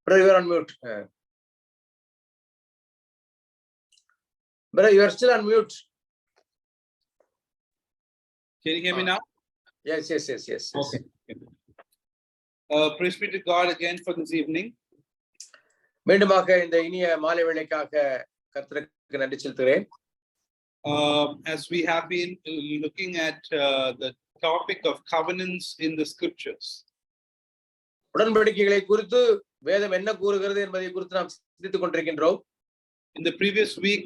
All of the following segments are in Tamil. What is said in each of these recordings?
Brother, you are on mute. Brother, you are still on mute. Can you hear me now? Yes. Okay. Praise be to God again for this evening. மீண்டுமாக இந்த இனிய மாலை வேளைக்காக கர்த்தருக்கு நன்றி செலுத்துகிறேன். As we have been looking at the topic of covenants in the scriptures. உடன்படிக்கைகளை குறித்து வேதம் என்ன கூறுகிறது என்பதை குறித்து நாம் சிந்தித்துக் கொண்டிருக்கின்றோம். In the previous week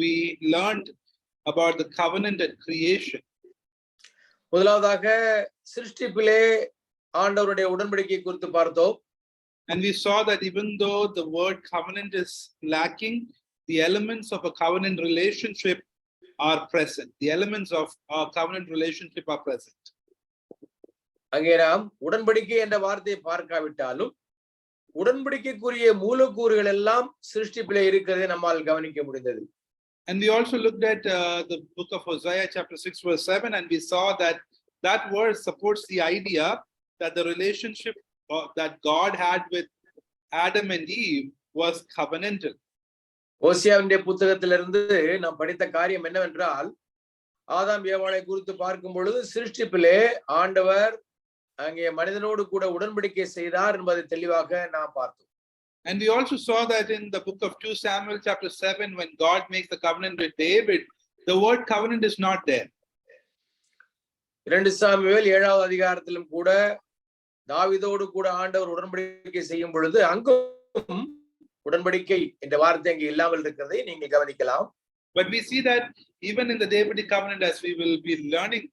we learned about the covenant at creation. முதலாவதாக சிருஷ்டிப்பிலே ஆண்டவருடைய உடன்படிக்கை குறித்து பார்த்தோம். And we saw that even though the word covenant is lacking, the elements of a covenant relationship are present. The elements of our covenant relationship are present. அங்கே நாம் உடன்படிக்கை என்ற வார்த்தையை பார்க்காவிட்டாலும் உடன்படிக்கைக்குரிய மூலக்கூறுகள் எல்லாம் சிருஷ்டிப்பிலே இருக்கிறதை நம்மால் கவனிக்க முடிந்தது. And we also looked at the book of Hosea chapter 6 verse 7, and we saw that that verse supports the idea that the relationship that God had with Adam and Eve was covenantal. ஓசியாவினுடைய புத்தகத்திலிருந்து நாம் படித்த காரியம் என்னவென்றால், ஆதாம் ஏவாளை குறித்து பார்க்கும் பொழுது சிருஷ்டிப்பிலே ஆண்டவர் அங்கே மனிதனோடு கூட உடன்படிக்கை செய்தார் என்பதை தெளிவாக நாம் பார்த்தோம். And we also saw that in the book of 2 Samuel chapter 7, when God makes the covenant with David, the word covenant is not there. 2 Samuel 7வது அதிகாரத்திலும் கூட தாவீதோடு கூட ஆண்டவர் உடன்படிக்கை செய்யும் பொழுது அங்கும் உடன்படிக்கை என்ற வார்த்தை அங்கே இல்லாமல் இருக்கிறதை நீங்கள் கவனிக்கலாம். But we see that even in the Davidic covenant, as we will be learning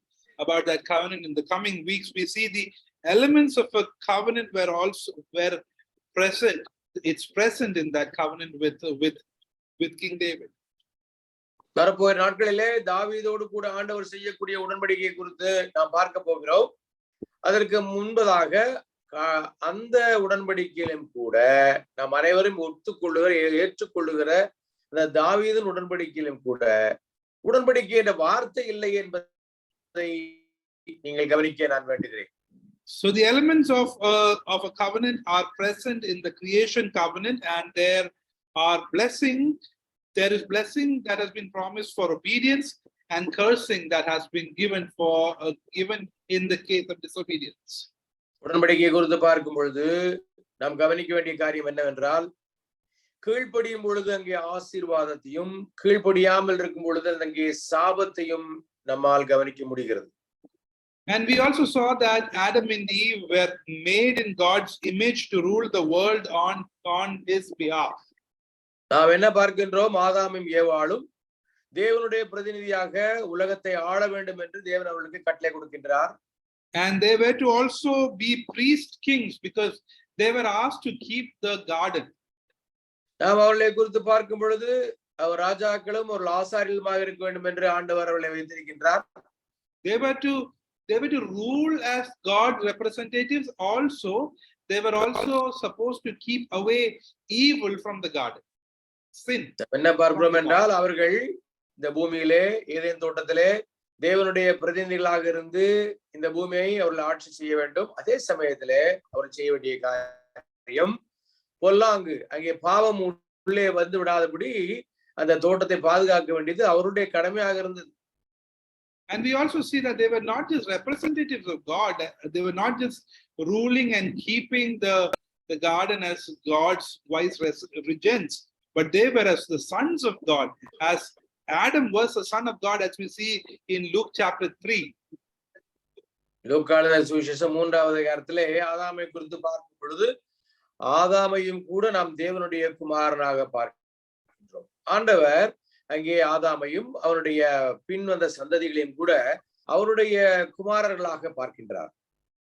about that covenant in the coming weeks, we see the elements of a covenant were present. It's present in that covenant with King David. வரப்போகிற நாட்களிலே தாவீதோடு கூட ஆண்டவர் செய்யக்கூடிய உடன்படிக்கை குறித்து நாம் பார்க்க போகிறோம். அதற்கு முன்பதாக அந்த உடன்படிக்கையிலும் கூட நாம் அனைவரும் ஏற்றுக்கொள்ளுகிற அந்த தாவீதின் உடன்படிக்கையிலும் கூட உடன்படிக்கை என்ற வார்த்தை இல்லை என்பதை நீங்கள் கவனிக்க நான் வேண்டுகிறேன். So the elements of a covenant are present in the creation covenant, and there are blessing. There is blessing that has been promised for obedience, and cursing that has been given in the case of disobedience. உடன்படிக்கை குறித்து பார்க்கும் பொழுது நாம் கவனிக்க வேண்டிய காரியம் என்னவென்றால், கீழ்ப்படியும் பொழுது அங்கே ஆசீர்வாதத்தையும் கீழ்ப்படியாமல் இருக்கும் பொழுது அங்கே சாபத்தையும் நம்மால் கவனிக்க முடிகிறது. And we also saw that Adam and Eve were made in God's image to rule the world on his behalf. நாம் என்ன பார்க்கின்றோம்? ஆதாமும் ஏவாளும் தேவனுடைய பிரதிநிதியாக உலகத்தை ஆள வேண்டும் என்று தேவன் அவர்களுக்கு கட்டளை கொடுக்கின்றார். And they were to also be priest kings because they were asked to keep the garden. நாம் அவர்களை குறித்து பார்க்கும் பொழுது அவர் ராஜாக்களும் ஒரு ஆசாரியலுமாக இருக்க வேண்டும் என்று ஆண்டவர் அவர்களை வைத்திருக்கின்றார். They were to rule as God's representatives. Also, they were also supposed to keep away evil from the garden. Sin. என்ன பார்க்கிறோம் என்றால், அவர்கள் இந்த பூமியிலே ஏதேன் தோட்டத்திலே தேவனுடைய பிரதிநிதிகளாக இருந்து இந்த பூமியை அவர்கள் ஆட்சி செய்ய வேண்டும். அதே சமயத்திலே அவர் செய்ய வேண்டிய காரியம் பொல்லாங்கு அங்கே பாவம் உள்ளே வந்து விடாதபடி அந்த தோட்டத்தை பாதுகாக்க வேண்டியது அவருடைய கடமையாக இருந்தது. And we also see that they were not just representatives of God. They were not just ruling and keeping the garden as God's wise regents, but they were as the sons of God, as Adam was the son of God, as we see in Luke chapter 3. லூக்கான சுவிசேஷம் 3வது அதிகாரத்திலே ஆதாமை குறித்து பார்க்கும் பொழுது ஆதாமையும் கூட நாம் தேவனுடைய குமாரனாக பார்க்கின்றோம். ஆண்டவர் அங்கே ஆதாமையும் அவருடைய பின் வந்த சந்ததிகளையும் கூட அவருடைய குமாரர்களாக பார்க்கின்றார்.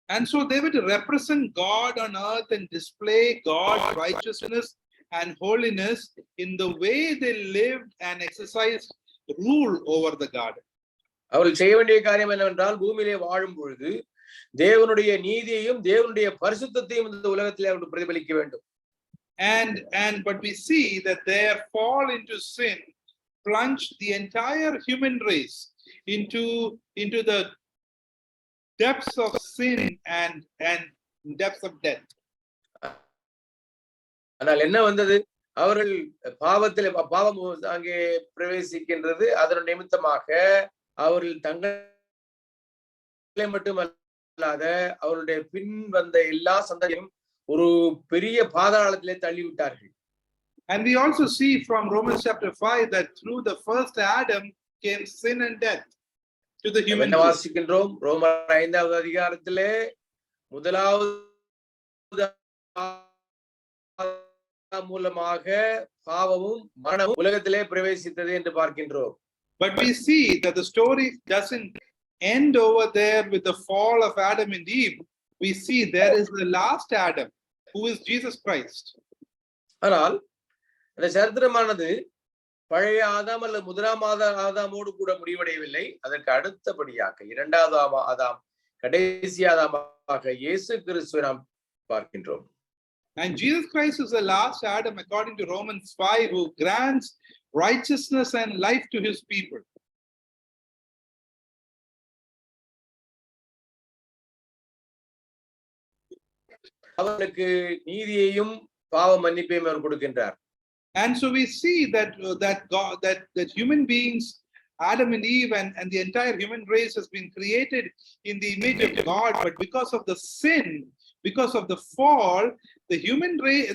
And so they were to represent God on earth and display God's righteousness and holiness in the way they lived and exercised rule over the garden. அவர்கள் செய்ய வேண்டிய காரியம் என்னவென்றால், பூமியிலே வாழும் பொழுது தேவனுடைய நீதியையும் தேவனுடைய பரிசுத்தத்தையும் இந்த உலகத்திலே அவர்கள் பிரதிபலிக்க வேண்டும். But we see that their fall into sin plunged the entire human race into the depths of sin and depths of death. ஆனால் என்ன வந்தது? அவர்கள் பாவம் அங்கே பிரவேசிக்கின்றது. அதன் நிமித்தமாக அவர்கள் தங்களை மட்டுமல்லாத அவருடைய பின் வந்த எல்லா சந்ததியும் ஒரு பெரிய பாதாளத்திலே தள்ளிவிட்டார்கள். And we also see from Romans chapter 5 that through the first Adam came sin and death to the human race. வாசிக்கின்றோம் ரோமர் 5வது அதிகாரத்திலே முதலாவது மூலமாக பாவமும் மரணமும் உலகத்திலே பிரவேசித்தது என்று பார்க்கின்றோம். But we see that the story doesn't end over there with the fall of Adam and Eve. We see there is the last Adam, who is Jesus Christ. ஆனால் அந்த சரித்திரமானது பழைய ஆதாம் அல்லது முதலாம் ஆதாமோடு கூட முடிவடையவில்லை. அதற்கு அடுத்தபடியாக இரண்டாவது ஆதாம், கடைசி ஆதாமாக இயேசு கிறிஸ்துவை நாம் பார்க்கின்றோம். And Jesus Christ is the last Adam according to Romans 5, who grants righteousness and life to his people. அவர்களுக்கு நீதியையும் பாவ மன்னிப்பையும் அவர் கொடுக்கின்றார். And so we see that human beings, Adam and Eve, and the entire human race has been created in the image of God, but because of the sin, because of the fall, the human race,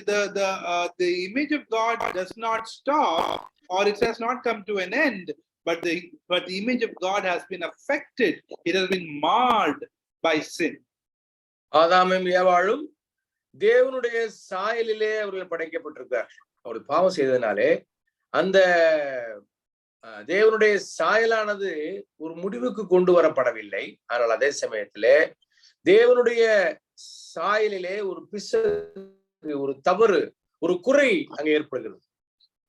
the image of God does not stop, or it has not come to an end, but the image of God has been affected. It has been marred by sin. ஆதாமும் ஏவாளும் தேவனுடைய சாயலிலே அவர்கள் படைக்கப்பட்டிருக்கிறார்கள். அவர்கள் பாவம் செய்ததனாலே அந்த தேவனுடைய சாயலானது ஒரு முடிவுக்கு கொண்டு வரப்படவில்லை. ஆனால் அதே சமயத்திலே தேவனுடைய சாயலிலே ஒரு பிசகு, ஒரு தவறு, ஒரு குறை அங்கே ஏற்படுகிறது.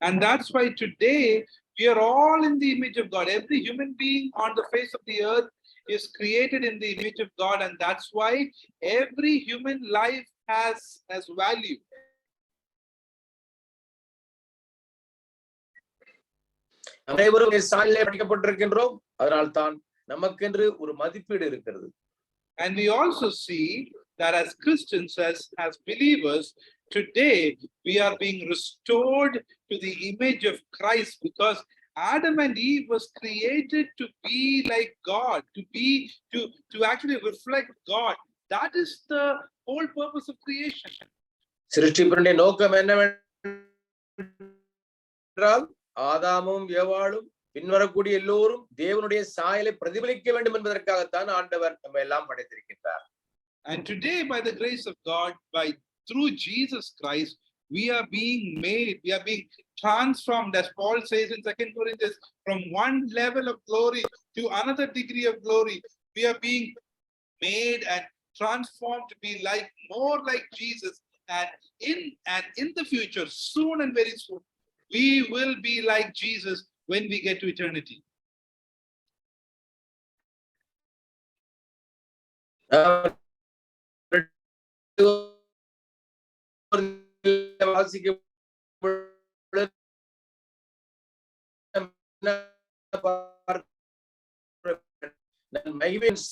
And that's why today we are all in the image of God. Every human being on the face of the earth is created in the image of God, and that's why every human life has value. அனைவரும் சாயலிலே படைக்கப்பட்டிருக்கின்றோம். அதனால் தான் நமக்கென்று ஒரு மதிப்பீடு இருக்கிறது. And we also see that as Christians, as believers, today we are being restored to the image of Christ, because Adam and Eve was created to be like God, to actually reflect God. That is the whole purpose of creation. சிருஷ்டிப்பினுடைய நோக்கம் என்னவென்றால் ஆதாமும் ஏவாளும் பின்வரக்கூடிய எல்லோரும் தேவனுடைய சாயலை பிரதிபலிக்க வேண்டும் என்பதற்காகத்தான் ஆண்டவர் நம்ம எல்லாம் படைத்திருக்கின்றார். And today, by the grace of God, through Jesus Christ, we are being made, we are being transformed, as Paul says in 2 Corinthians, from one level of glory to another degree of glory. We are being made and transformed to be more like Jesus. And in the future, soon and very soon, we will be like Jesus when we get to eternity.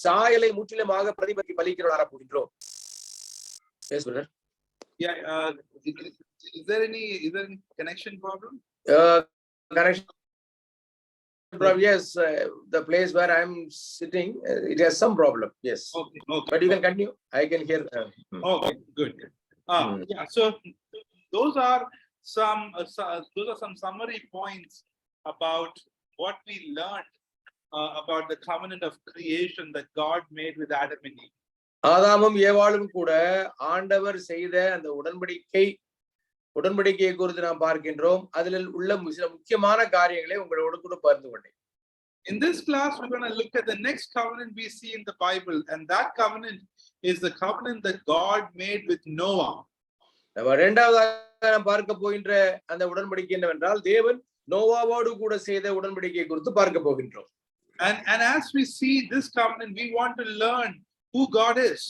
சாயலை முற்றிலுமாக பிரதிபலிக்கிறவராக போகின்றோம். Yeah, is there any connection problem? Connection problem, yes. The place where I'm sitting, it has some problem. Yes. Okay. But you can continue. I can hear. Okay, good. Yeah. So those are some summary points about what we learned about the covenant of creation that God made with Adam and Eve. ஆதாமும் ஏவாளும் கூட ஆண்டவர் செய்த அந்த உடன்படிக்கையை குறித்து நாம் பார்க்கின்றோம். அதில் உள்ள சில முக்கியமான காரியங்களை உங்களோடு கூட பகிர்ந்து கொண்டேன். In this class, we're going to look at the next covenant we see in the Bible, and that covenant is the covenant that God made with Noah. நம்ம இரண்டாவதாக நாம் பார்க்க போகின்ற அந்த உடன்படிக்கை என்னவென்றால் தேவன் நோவாவோடு கூட செய்த உடன்படிக்கையை குறித்து பார்க்க போகின்றோம். And as we see this covenant, we want to learn who God is.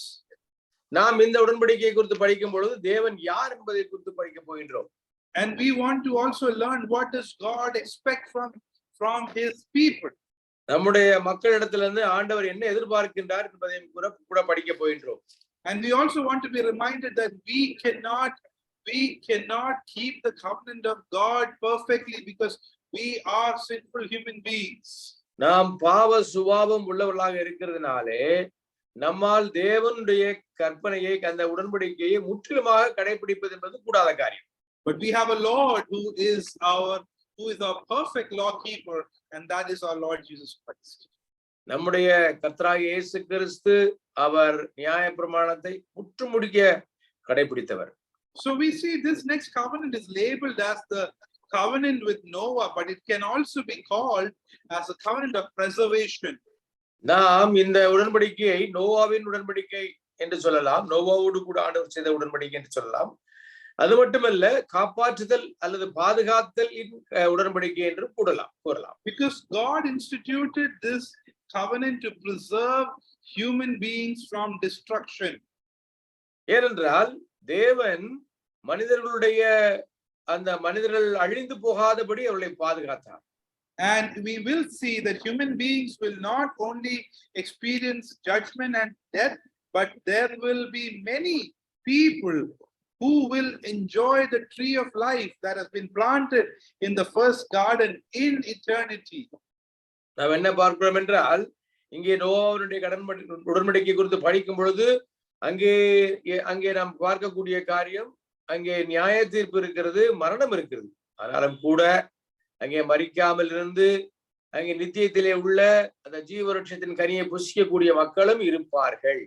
நாம் இந்த உடன்படிக்கையை குறித்து படிக்கும் பொழுது தேவன் யார் என்பதை குறித்து படிக்க போகின்றோம். And we want to also learn what does God expect from his people. நம்முடைய மக்களிடத்திலிருந்து ஆண்டவர் என்ன எதிர்பார்க்கின்றார் என்பதையும் கூட படிக்க போகின்றோம். And we also want to be reminded that we cannot we cannot keep the covenant of God perfectly because we are sinful human beings. நாம் பாவ சுபாவம் உள்ளவர்களாக இருக்கிறதுனாலே நம்மால் தேவனுடைய கற்பனையை அந்த உடன்படிக்கையை முற்றிலுமாக கடைபிடிப்பது என்பது கூடாத காரியம். But we have a Lord who is our perfect law keeper, and that is our Lord Jesus Christ. நம்முடைய கர்த்தராகிய இயேசு கிறிஸ்து அவர் நியாயப்பிரமாணத்தை முற்றுமுடிக்க கடைபிடித்தவர். So we see this next covenant is labeled as the covenant with Noah, but it can also be called as a covenant of preservation. நாம் இந்த உடன்படிக்கையை நோவாவின் உடன்படிக்கை என்று சொல்லலாம், நோவாவோடு கூட ஆண்டவர் செய்த உடன்படிக்கை என்று சொல்லலாம். அது மட்டுமல்ல, காப்பாற்றுதல் அல்லது பாதுகாத்தல் உடன்படிக்கை என்று கூறலாம். Because God instituted this covenant to preserve human beings from destruction. ஏனென்றால் தேவன் மனிதர்களுடைய அந்த மனிதர்கள் அழிந்து போகாதபடி அவர்களை பாதுகாத்தார். And we will see that human beings will not only experience judgment and death, but there will be many people who will enjoy the tree of life that has been planted in the first garden in eternity. நாம் என்ன பார்க்கிறோம் என்றால், இங்கே நோவாவுடைய உடன்படிக்கை குறித்து படிக்கும் பொழுது அங்கே நாம் பார்க்கக்கூடிய காரியம், அங்கே நியாய தீர்ப்பு இருக்கிறது, மரணம் இருக்கிறது. ஆனாலும் கூட அங்கே மரிக்காமல் இருந்து அங்கே நித்தியத்திலே உள்ள அந்த ஜீவவருட்சத்தின் கனியை புசிக்கக்கூடிய மக்களும் இருப்பார்கள்.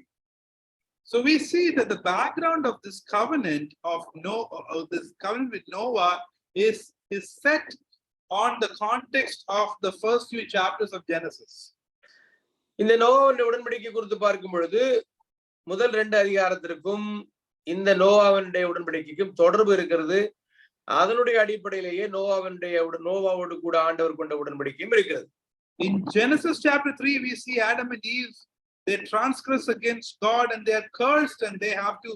So we see that the background of this covenant with Noah is set on the context of the first few chapters of Genesis. இந்த நோவாவுடைய உடன்படிக்கை குறித்து பார்க்கும் பொழுது முதல் 2 அதிகாரத்திற்கும் இந்த நோவாவுடைய உடன்படிக்கைக்கும் தொடர்பு இருக்கிறது. அதனுடைய அடிப்படையிலேயே நோவாவோடு கூட ஆண்டவர் கொண்ட உடன்படிக்கையும் இருக்கிறது. In Genesis chapter 3 we see Adam and Eve, they transgress against God and they are cursed and they have to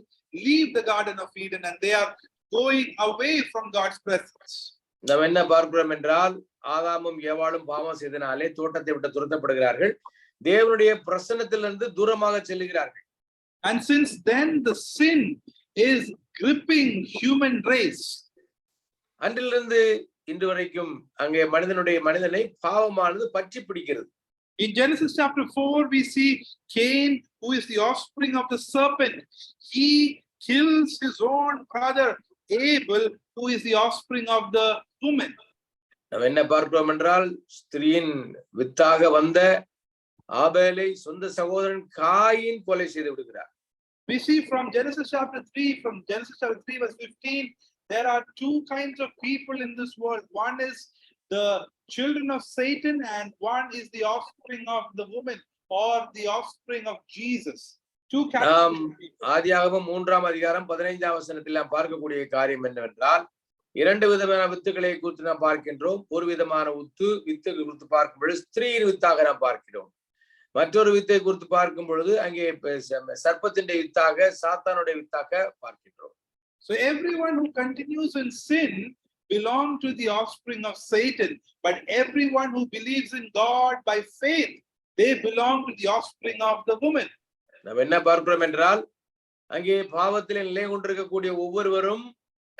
leave the Garden of Eden and they are going away from God's presence. நாம் என்ன பார்க்கிறோம் என்றால், ஆதாமும் ஏவாளும் பாவம் செய்தனாலே தோட்டத்தை விட்டு துரத்தப்படுகிறார்கள், தேவனுடைய பிரசன்னத்திலிருந்து தூரமாக செல்லுகிறார்கள். And since then the sin is gripping human race. அன்றிலிருந்து இன்று வரைக்கும் அங்கே மனிதனை பாவமானது பற்றி பிடிக்கிறது. In Genesis chapter 4 we see Cain, who is the offspring of the serpent. He kills his own brother Abel, who is the offspring of the woman. நாம் என்ன பார்க்கிறோம் என்றால், ஸ்திரீயின் வித்தாக வந்த ஆபேலை சொந்த சகோதரன் காயின் கொலை செய்து விடுகிறார். We see from Genesis chapter 3 verse 15, there are 2 kinds of people in this world. One is the children of Satan and one is the offspring of the woman or the offspring of Jesus. 2 categories. ஆதியாகமம் 3ஆம் அதிகாரம் 15ஆம் வசனத்தில் நாம் பார்க்கக்கூடிய காரியம் என்னவென்றால், 2 விதமான வித்துக்களை குறித்து நாம் பார்க்கின்றோம். ஒரு விதமான வித்து குறித்து பார்க்கும் பொழுது ஸ்திரீயின் வித்தாக நாம் பார்க்கிறோம். மற்றொரு வித்தை குறித்து பார்க்கும் பொழுது அங்கே சர்ப்பத்தின் வித்தாக, சாத்தானுடைய வித்தாக பார்க்கின்றோம். So everyone who continues in sin belong to the offspring of Satan, but everyone who believes in God by faith, they belong to the offspring of the woman. நாம் என்ன பார்க்கிறோம் என்றால், அங்கே பாவத்திலே நிலை கொண்டிருக்கக்கூடிய ஒவ்வொருவரும்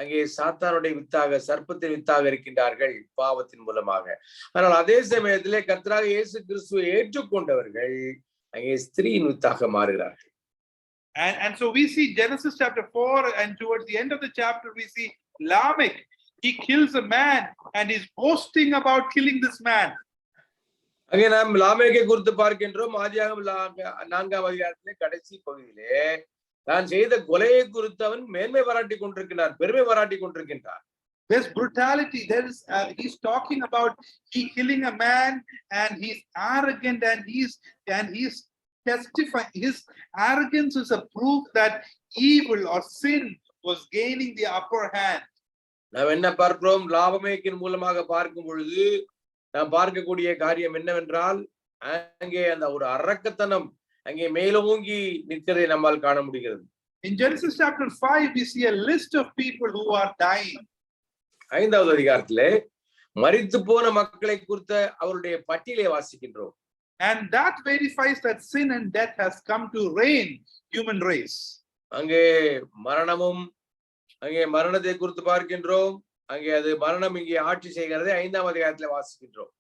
அங்கே சாத்தானுடைய வித்தாக, சர்ப்பத்தின் வித்தாக இருக்கின்றார்கள் பாவத்தின் மூலமாக. ஆனால் அதே சமயத்திலே கர்த்தராகிய இயேசு கிறிஸ்துவை ஏற்றுக்கொண்டவர்கள் அங்கே ஸ்திரீயின் வித்தாக மாறுகிறார்கள். And so we see Genesis chapter 4, and towards the end of the chapter we see Lamech. He kills a man and is boasting about killing this man. அங்கே நாம் லாமேக்கை குறித்து பார்க்கின்றோம். ஆதியாகமம் 4ஆம் அதிகாரத்திலே கடைசி பகுதியிலே தான் செய்த கொலையை குறித்து அவன் மேன்மை பாராட்டி கொண்டிருக்கிறார், பெருமை பாராட்டி கொண்டிருக்கின்றார். There's brutality. He's talking about he killing a man and he's arrogant and he's testifying. His arrogance is a proof that evil or sin was gaining the upper hand. நாம் என்ன பார்க்கிறோம்? லாமேக்கின் மூலமாக பார்க்கும் பொழுது நாம் பார்க்கக்கூடிய காரியம் என்னவென்றால், அங்கே அந்த ஒரு அரக்கத்தனம் அங்கே மேலோங்கி நிற்கிறதை நம்மால் காண முடிகிறது. In Genesis chapter 5 we see a list of people who are dying. 5வது அதிகாரத்திலே மரித்து போன மக்களை குறித்த அவருடைய பட்டியலை வாசிக்கின்றோம். And that verifies that sin and death has come to reign human race. அங்கே மரணமும் அங்கே மரணத்தை குறித்து பார்க்கின்றோம். அங்கே அது மரணம் இங்கே ஆட்சி செய்கிறது. 5ஆம் அதிகாரத்திலே வாசிக்கின்றோம்.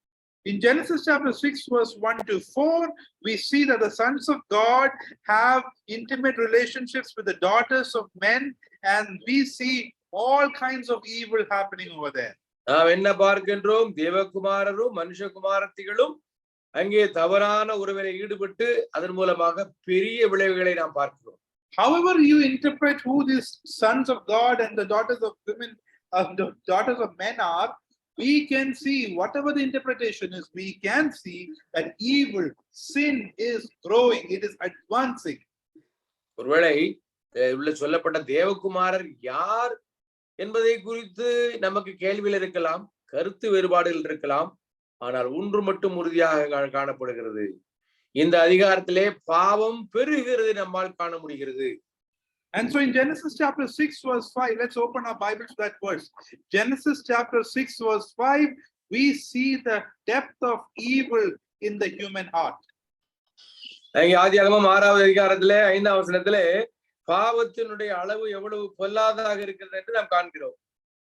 In Genesis chapter 6 verse 1 to 4, we see that the sons of God have intimate relationships with the daughters of men, and we see all kinds of evil happening over there. நாம் என்ன பார்க்கின்றோம்? தேவகுமாரரும் மனுஷகுமாரத்திகளும் அங்கே தவறான உறவிலே ஈடுபட்டு அதன் மூலமாக பெரிய விளைவுகளை நாம் பார்க்கிறோம். However you interpret who these sons of God and the daughters of women, the daughters of men are, we can see, whatever the interpretation is, we can see that evil, sin is growing, it is advancing. ஒருவேளை உள்ள சொல்லப்பட்ட தேவகுமாரர் யார் என்பதை குறித்து நமக்கு கேள்வியில் இருக்கலாம், கருத்து வேறுபாடுகள் இருக்கலாம். ஆனால் ஒன்று மட்டும் உறுதியாக காணப்படுகிறது, இந்த அதிகாரத்திலே பாவம் பெருகிறது நம்மால் காண முடிகிறது. And so in Genesis chapter 6 verse 5, let's open our Bible to that verse. Genesis chapter 6 verse 5, we see the depth of evil in the human heart. ஆதியாகமம் 6வது அதிகாரத்திலே 5ஆம் வசனத்திலே பாவத்தினுடைய அளவு எவ்வளவு பொல்லாததாக இருக்கிறது என்று நாம் காண்கிறோம்.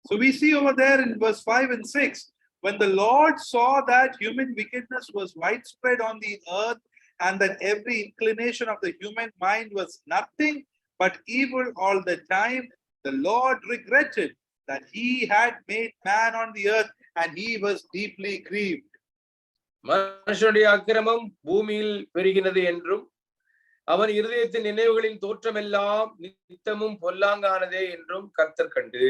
So we see over there in verse 5 and 6, when the Lord saw that human wickedness was widespread on the earth, and that every inclination of the human mind was nothing but evil all the time, the Lord regretted that he had made man on the earth, and he was deeply grieved. மனுஷனுடைய அக்கிரமம் பூமியில் பெருகினது என்றும் அவன் இருதயத்தின் நினைவுகளின் தோற்றமெல்லாம் நித்தமும் பொல்லாங்கானதே என்றும் கர்த்தர் கண்டு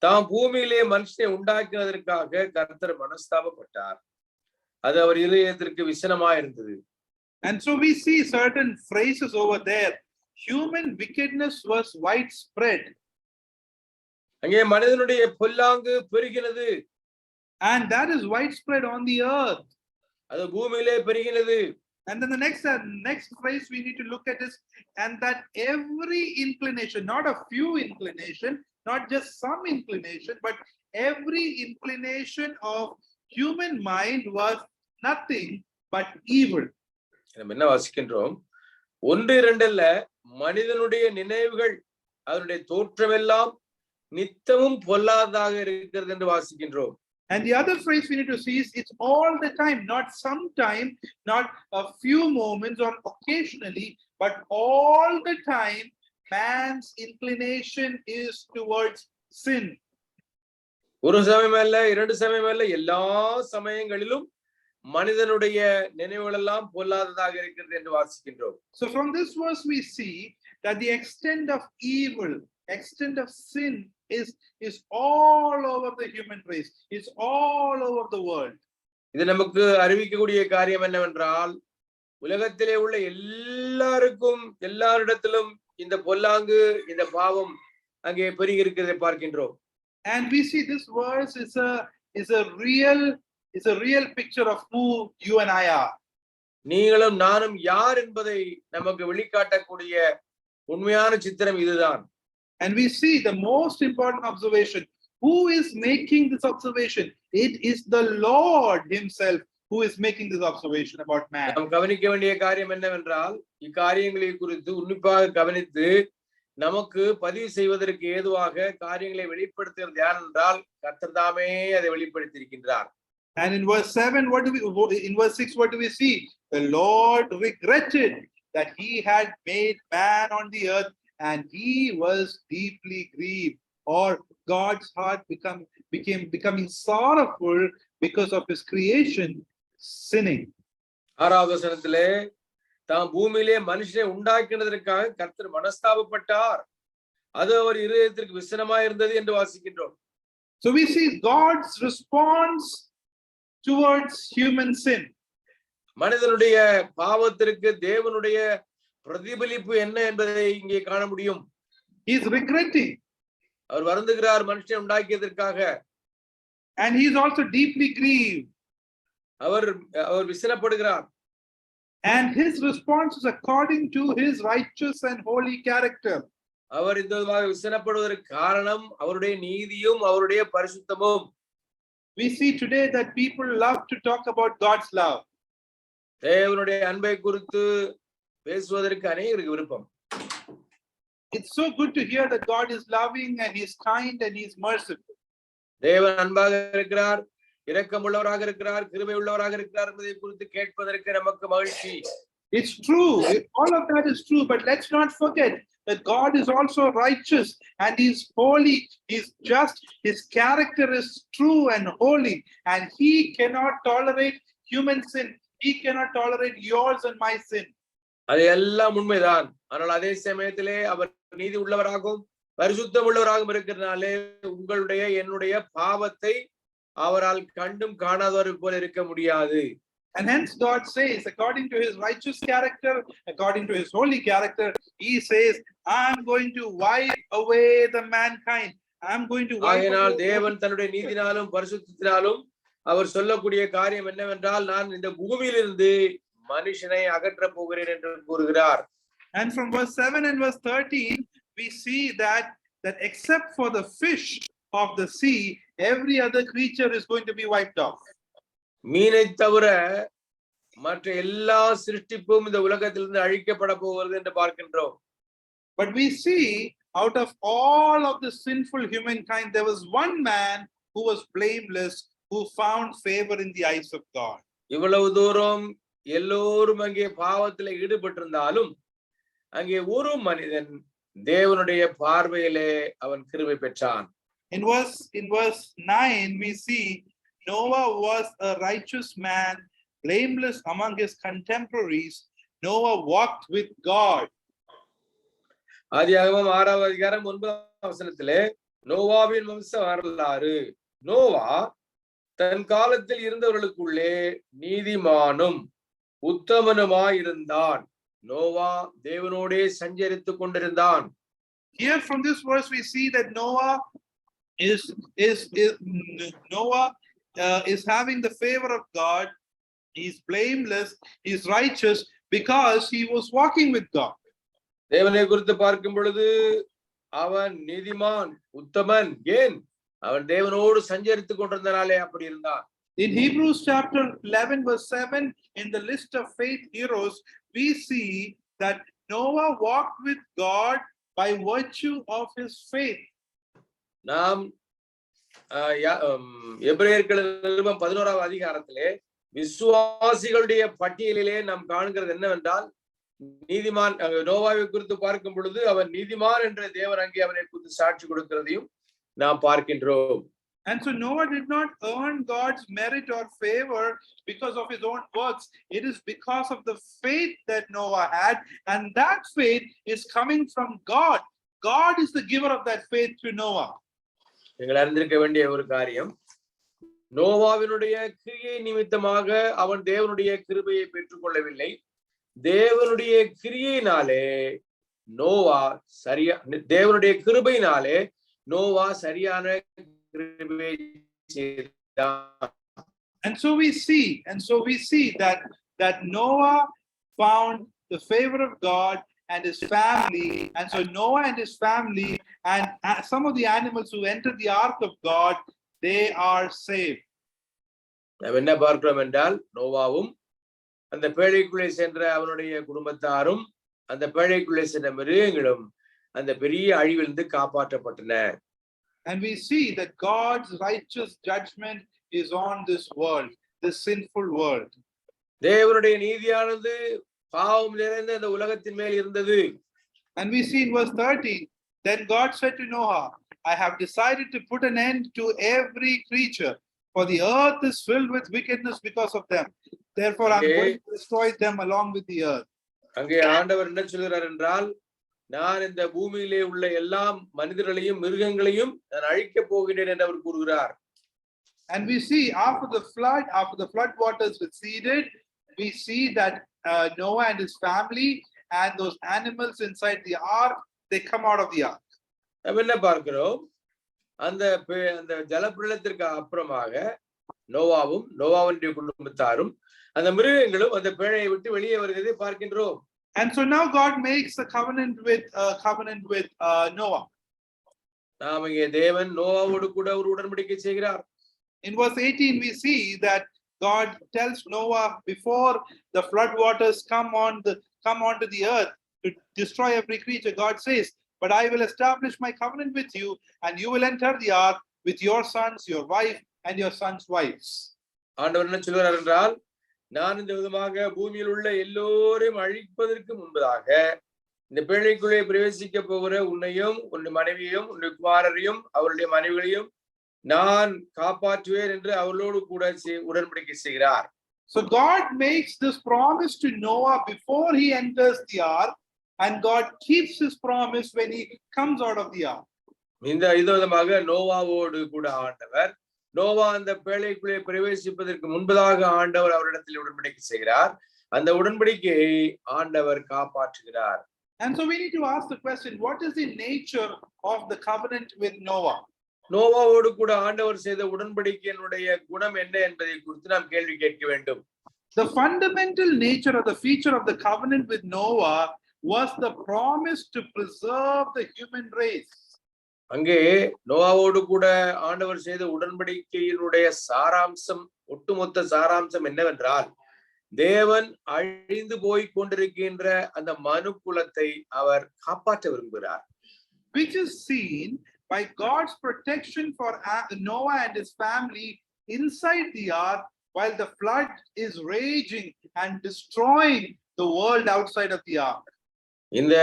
தாம் பூமியிலே மனுஷனை உண்டாக்கினதற்காக கர்த்தர் மனஸ்தாபப்பட்டார். அது அவர் இருதயத்திற்கு விசனமாயிருந்தது. And so we see certain phrases over there. Human wickedness was widespread. அங்கே மனிதனுடைய பொல்லாங்கு பெருகினது. And that is widespread on the earth. அது பூமியிலே பெருகினது. And then the next phrase we need to look at is, and that every inclination, not a few inclination, not just some inclination, but every inclination of human mind was nothing but evil. நம்ம என்ன வாசிக்கின்றோம்? 1-2 அல்ல, மனிதனுடைய நினைவுகள் அதனுடைய தோற்றமெல்லாம் நித்தமும் பொல்லாததாக இருக்கிறது என்று வாசிக்கின்றோம். And the other phrase we need to see is, it's all the time, not sometime, not a few moments or occasionally, but all the time man's inclination is towards sin. ஒரு சமயம் அல்ல, 2 சமயம் அல்ல, எல்லா சமயங்களிலும் மனிதனுடைய நினைவுகள் எல்லாம் பொல்லாததாக இருக்கிறது என்று வாசிக்கின்றோம். So from this verse we see that the extent of evil, extent of sin is all over the human race. It's all over the world. இது நமக்கு அறிவிக்கக்கூடிய காரியம் என்னவென்றால், உலகத்திலே உள்ள எல்லாருக்கும் எல்லாரிடத்திலும் இந்த பொல்லாங்கு, இந்த பாவம் அங்கே பெருகி இருக்கிறதை பார்க்கின்றோம். And we see this verse is a real picture of who you and I are. நீங்களும் நானும் யார் என்பதை நமக்கு வெளிக்காட்டக்கூடிய உண்மையான சித்திரம் இதுதான். And we see the most important observation. Who is making this observation? It is the Lord himself who is making this observation about man. நாம் கவனிக்க வேண்டிய காரியம் என்னவென்றால், இக்காரியங்களை குறித்து உன்னிப்பாக கவனித்து நமக்கு பதிவு செய்வதற்கு ஏதுவாக காரியங்களை வெளிப்படுத்துகிறது யார் என்றால் கர்த்தர் தாமே அதை வெளிப்படுத்தி இருக்கின்றார். And in verse 7, in verse 6, what do we see? The Lord regretted that he had made man on the earth, and he was deeply grieved. Or God's heart becoming sorrowful because of his creation sinning. 6வது வசனத்திலே தாம் பூமியிலே மனுஷனை உண்டாக்கினதற்காக கர்த்தர் மனஸ்தாபப்பட்டார், அது அவர் இருதயத்திற்கு விசனமாய் இருந்தது என்று வாசிக்கின்றோம். So we see God's response towards human sin. மனிதனுடைய பாவத்திற்கு தேவனுடைய பிரதிபலிப்பு என்ன என்பதை இங்கே காண முடியும். He is regretting. அவர் வருந்துகிறார் மனுஷனை உண்டாக்கியதற்காக. And he is also deeply grieved. Our விசனப்படுகிறார். And his response is according to his righteous and holy character. அவர் இந்த விதமாக விசனப்படுவதற்கு காரணம் அவருடைய நீதியும் அவருடைய பரிசுத்தமும். We see today that people love to talk about God's love. தேவனுடைய அன்பை குறித்து பேசுவதற்கு அநேகருக்கு விருப்பம். it's so good to hear that God is loving and He's kind and He's merciful. தேவன் அன்பாக இருக்கிறார், இரக்கமுள்ளவராக இருக்கிறார், கிருபை உள்ளவராக இருக்கிறார் என்பதை குறித்து கேட்பதற்கு நமக்கு மகிழ்ச்சி. It's true. All of that is true. But let's not forget that God is also righteous and He's holy. He's just. His character is true and holy. And He cannot tolerate human sin. He cannot tolerate yours and my sin. அது எல்லாம் உண்மைதான். ஆனால் அதே சமயத்திலே அவர் நீதி உள்ளவராகவும் பரிசுத்தம் உள்ளவராகவும் இருக்கிறதுனாலே உங்களுடைய என்னுடைய பாவத்தை அவரால் கண்டும் காணாதவர் போல இருக்க முடியாது. And hence God says, according to His righteous character, according to His holy character, He says, I'm going to wipe away the mankind. I'm going to wipe ஆகையால் away. தேவன் தன்னுடைய நீதினாலும் பரிசுத்தத்தினாலும் அவர் சொல்லக்கூடிய காரியம் என்னவென்றால், நான் இந்த பூமியிலிருந்து மனுஷனை அகற்ற போகிறேன் என்று கூறுகிறார். And from verse 7 and verse 13, we see that except for the fish of the sea, every other creature is going to be wiped off. மீனை தவிர மற்ற எல்லா சிருஷ்டிப்பும் இந்த உலகத்திலிருந்து அழிக்கப்பட போகிறது என்று பார்க்கின்றோம். But we see out of all of the sinful humankind, there was one man who was blameless, who found favor in the eyes of God. இவ்வளவு தூரம் எல்லோரும் அங்கே பாவத்தில் ஈடுபட்டிருந்தாலும் அங்கே ஒரு மனிதன் தேவனுடைய பார்வையிலே அவன் கிருபை பெற்றான். In verse 9, we see Noah was a righteous man, blameless among his contemporaries. Noah walked with God. ஆதியாகமம் 6வது அதிகாரம் 9வது வசனத்திலே நோவாவின் வம்ச வரலாறு. நோவா தன் காலத்தில் இருந்தவர்களுக்குள்ளே நீதிமானும் உத்தமனுமாயிருந்தான். நோவா தேவனோடே சஞ்சரித்துக் கொண்டிருந்தான். Here from this verse we see that Noah is having the favor of God. He's blameless, he's righteous because he was walking with God. தேவனை குறித்து பார்க்கும் பொழுது அவன் நீதிமான் உத்தமன். ஏன்? அவன் தேவனோடு சஞ்சரித்துக் கொண்டிருந்தனாலே அப்படி இருந்தான். In Hebrews chapter 11 verse 7, in the list of faith heroes, we see that Noah walked with God by virtue of his faith. நாம் எபிரேயர்கள் நிருபம் 11வது அதிகாரத்திலே விசுவாசிகளுடைய பட்டியலிலே நாம் காண்கிறது என்னவென்றால், நீதிமான் நோவாவை குறித்து பார்க்கும் பொழுது அவன் நீதிமான் என்ற தேவன் அங்கே அவனை குறித்து சாட்சி கொடுக்கிறதையும் நாம் பார்க்கின்றோம். And so Noah did not earn God's merit or favor because of his own works. It is because of the faith that Noah had, and that faith is coming from God. God is the giver of that faith to Noah. நீங்கள் அறிந்திருக்க வேண்டிய ஒரு காரியம், நோவாவினுடைய கிரியை நிமித்தமாக அவன் தேவனுடைய கிருபையை பெற்றுக் கொள்ளவில்லை. தேவனுடைய கிரியையினாலே நோவா தேவனுடைய கிருபையினாலே நோவா சரியான கிருபையை செய்தான். And so we see that Noah found the favor of God and his family, and so Noah and his family and some of the animals who entered the ark of God, they are saved. நாம் என்ன பார்க்கிறோம் என்றால், நோவாவும் அந்த பேழைக்குள்ளே சென்ற அவனுடைய குடும்பத்தாரும் அந்த பேழைக்குள்ளே சென்ற மிருகங்களும் அந்த பெரிய அழிவிலிருந்து காப்பாற்றப்பட்டன. And we see that God's righteous judgment is on this world, this sinful world. தேவனுடைய நீதியானது பாவம் நிறைந்த இந்த உலகத்தின் மேல் இருந்தது. And we see in verse 30, then God said to Noah, I have decided to put an end to every creature, for the earth is filled with wickedness because of them. Therefore I'm going to destroy them along with the earth. அங்கே ஆண்டவர் என்ன சொல்கிறார் என்றால், நான் இந்த பூமியிலே உள்ள எல்லா மனிதர்களையும் மிருகங்களையும் நான் அழிக்கப் போகிறேன் என்று அவர் கூறுகிறார். And we see after the flood waters receded, we see that Noah and his family and those animals inside the ark, they come out of the ark. நம்ம என்ன பார்க்கிறோம், அந்த ஜலப்பிரளயத்திற்கு அப்புறமாக நோவாவும் நோவாவுடைய குடும்பத்தாரும் அந்த மிருகங்களும் அந்த பேழையை விட்டு வெளியே வருகிறதை பார்க்கின்றோம். And so now God makes a covenant with Noah. நாம் இங்கே தேவன் நோவாவோடு கூட ஒரு உடன்படிக்கை செய்கிறார். In verse 18 we see that God tells Noah before the flood waters come onto the earth to destroy every creature. God says, but I will establish my covenant with you, and you will enter the ark with your sons, your wife, and your sons' wives. ஆண்டவர் என்ன சொல்கிறார் என்றால், நான் இந்த விதமாக பூமியில் உள்ள எல்லோரையும் அழிப்பதற்கு முன்பதாக இந்த பேழைக்குள்ளே பிரவேசிக்க போகிற உன்னையும் உன்னுடைய மனைவியையும் உன்னுடைய குமாரரையும் அவருடைய மனைவிகளையும் நான் காப்பாற்றுவேன் என்று அவர்களோடு கூட உடன்படிக்கை செய்கிறார். So God makes this promise to Noah before he enters the ark, and God keeps his promise when he comes out of the ark. இந்த விதமாக நோவாவோடு கூட ஆண்டவர், நோவா அந்த பேழைக்குள்ளே பிரவேசிப்பதற்கு முன்பதாக ஆண்டவர் அவரிடத்தில் உடன்படிக்கை செய்கிறார். அந்த உடன்படிக்கையை ஆண்டவர் காப்பாற்றுகிறார். And so we need to ask the question, what is the nature of the covenant with Noah? நோவாவோடு கூட ஆண்டவர் செய்த உடன்படிக்கையினுடைய குணம் என்ன என்பதை குறித்து நாம் கேள்வி கேட்க வேண்டும். The fundamental nature of the feature of the covenant with Noah was the promise to preserve the human race. அங்கே நோவாவோடு கூட ஆண்டவர் செய்த உடன்படிக்கையினுடைய சாராம்சம், ஒட்டுமொத்த சாராம்சம் என்னவென்றால், தேவன் அழிந்து போய் கொண்டிருக்கின்ற அந்த மனு குலத்தை அவர் காப்பாற்ற விரும்புகிறார். Which is seen by God's protection for Noah and his family inside the ark while the flood is raging and destroying the world outside of the ark. இந்த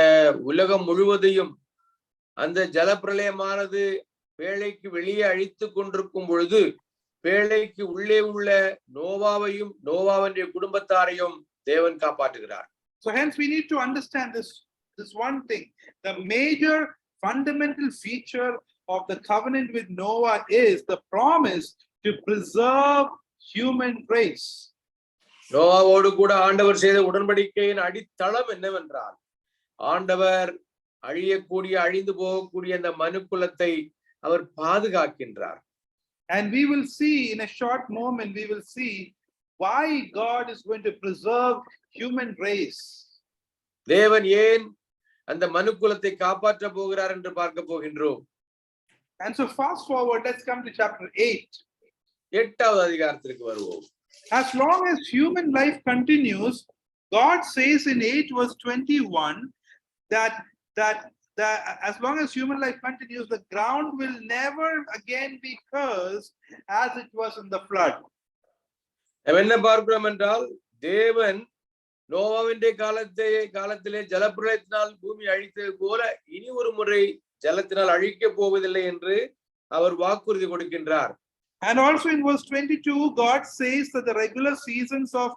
உலகம் முழுவதையும் அந்த ஜலப்பிரளயமானது பேழைக்கு வெளியே அழித்து கொண்டிருக்கும் பொழுது, பேழைக்கு உள்ளே உள்ள நோவாவையும் நோவாவின் குடும்பத்தாரையும் தேவன் காப்பாற்றுகிறார். So hence we need to understand this one thing. The major fundamental feature of the covenant with Noah is the promise to preserve human race. நோவாவோடு கூட ஆண்டவர் செய்த உடன்படிக்கையின் அடித்தளம் என்னவென்றால், ஆண்டவர் அழிந்து போகக்கூடிய அந்த மனுக்குலத்தை அவர் பாதுகாக்கின்றார். And we will see in a short moment, we will see why God is going to preserve human race. தேவன் ஏன் அந்த மனுக்குலத்தை காப்பாற்ற போகிறார் என்று பார்க்க போகின்றோம். And so fast forward, let's come to chapter 8. 8வது அதிகாரத்திற்கு வருவோம். As long as human life continues, God says in 8 verse 21 that as long as human life continues, the ground will never again be cursed as it was in the flood. என்ன பார்க்கிறோம் என்றால், தேவன் நோவாவின் காலத்திலே ஜலப்பிரளயத்தினால் பூமி அழித்தது போல இனி ஒரு முறை ஜலத்தினால் அழிக்க போவதில்லை என்று அவர் வாக்குறுதி கொடுக்கின்றார். And also in verse 22, God says that the regular seasons of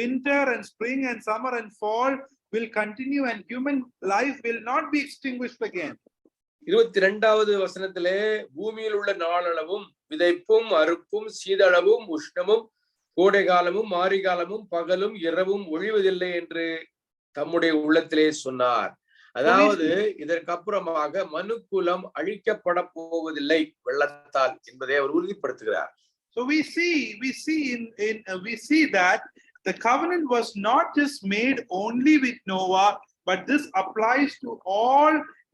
winter and spring and summer and fall will continue and human life will not be extinguished again. 22வது வசனத்திலே பூமியில் உள்ள நாளளவும் விதைப்பும் அறுப்பும் சீதளவும் உஷ்ணமும் கோடை காலமும் மாரி காலமும் பகலும் இரவும் ஒழிவதில்லை என்று தம்முடைய உள்ளத்திலே சொன்னார். அதாவது இதற்கு அப்புறமாக மனுக்குலம் அழிக்கப்பட போவதில்லை வெள்ளத்தால் என்பதை அவர் உறுதிப்படுத்துகிறார். So we see that the covenant was not just made only with Noah, but this applies to all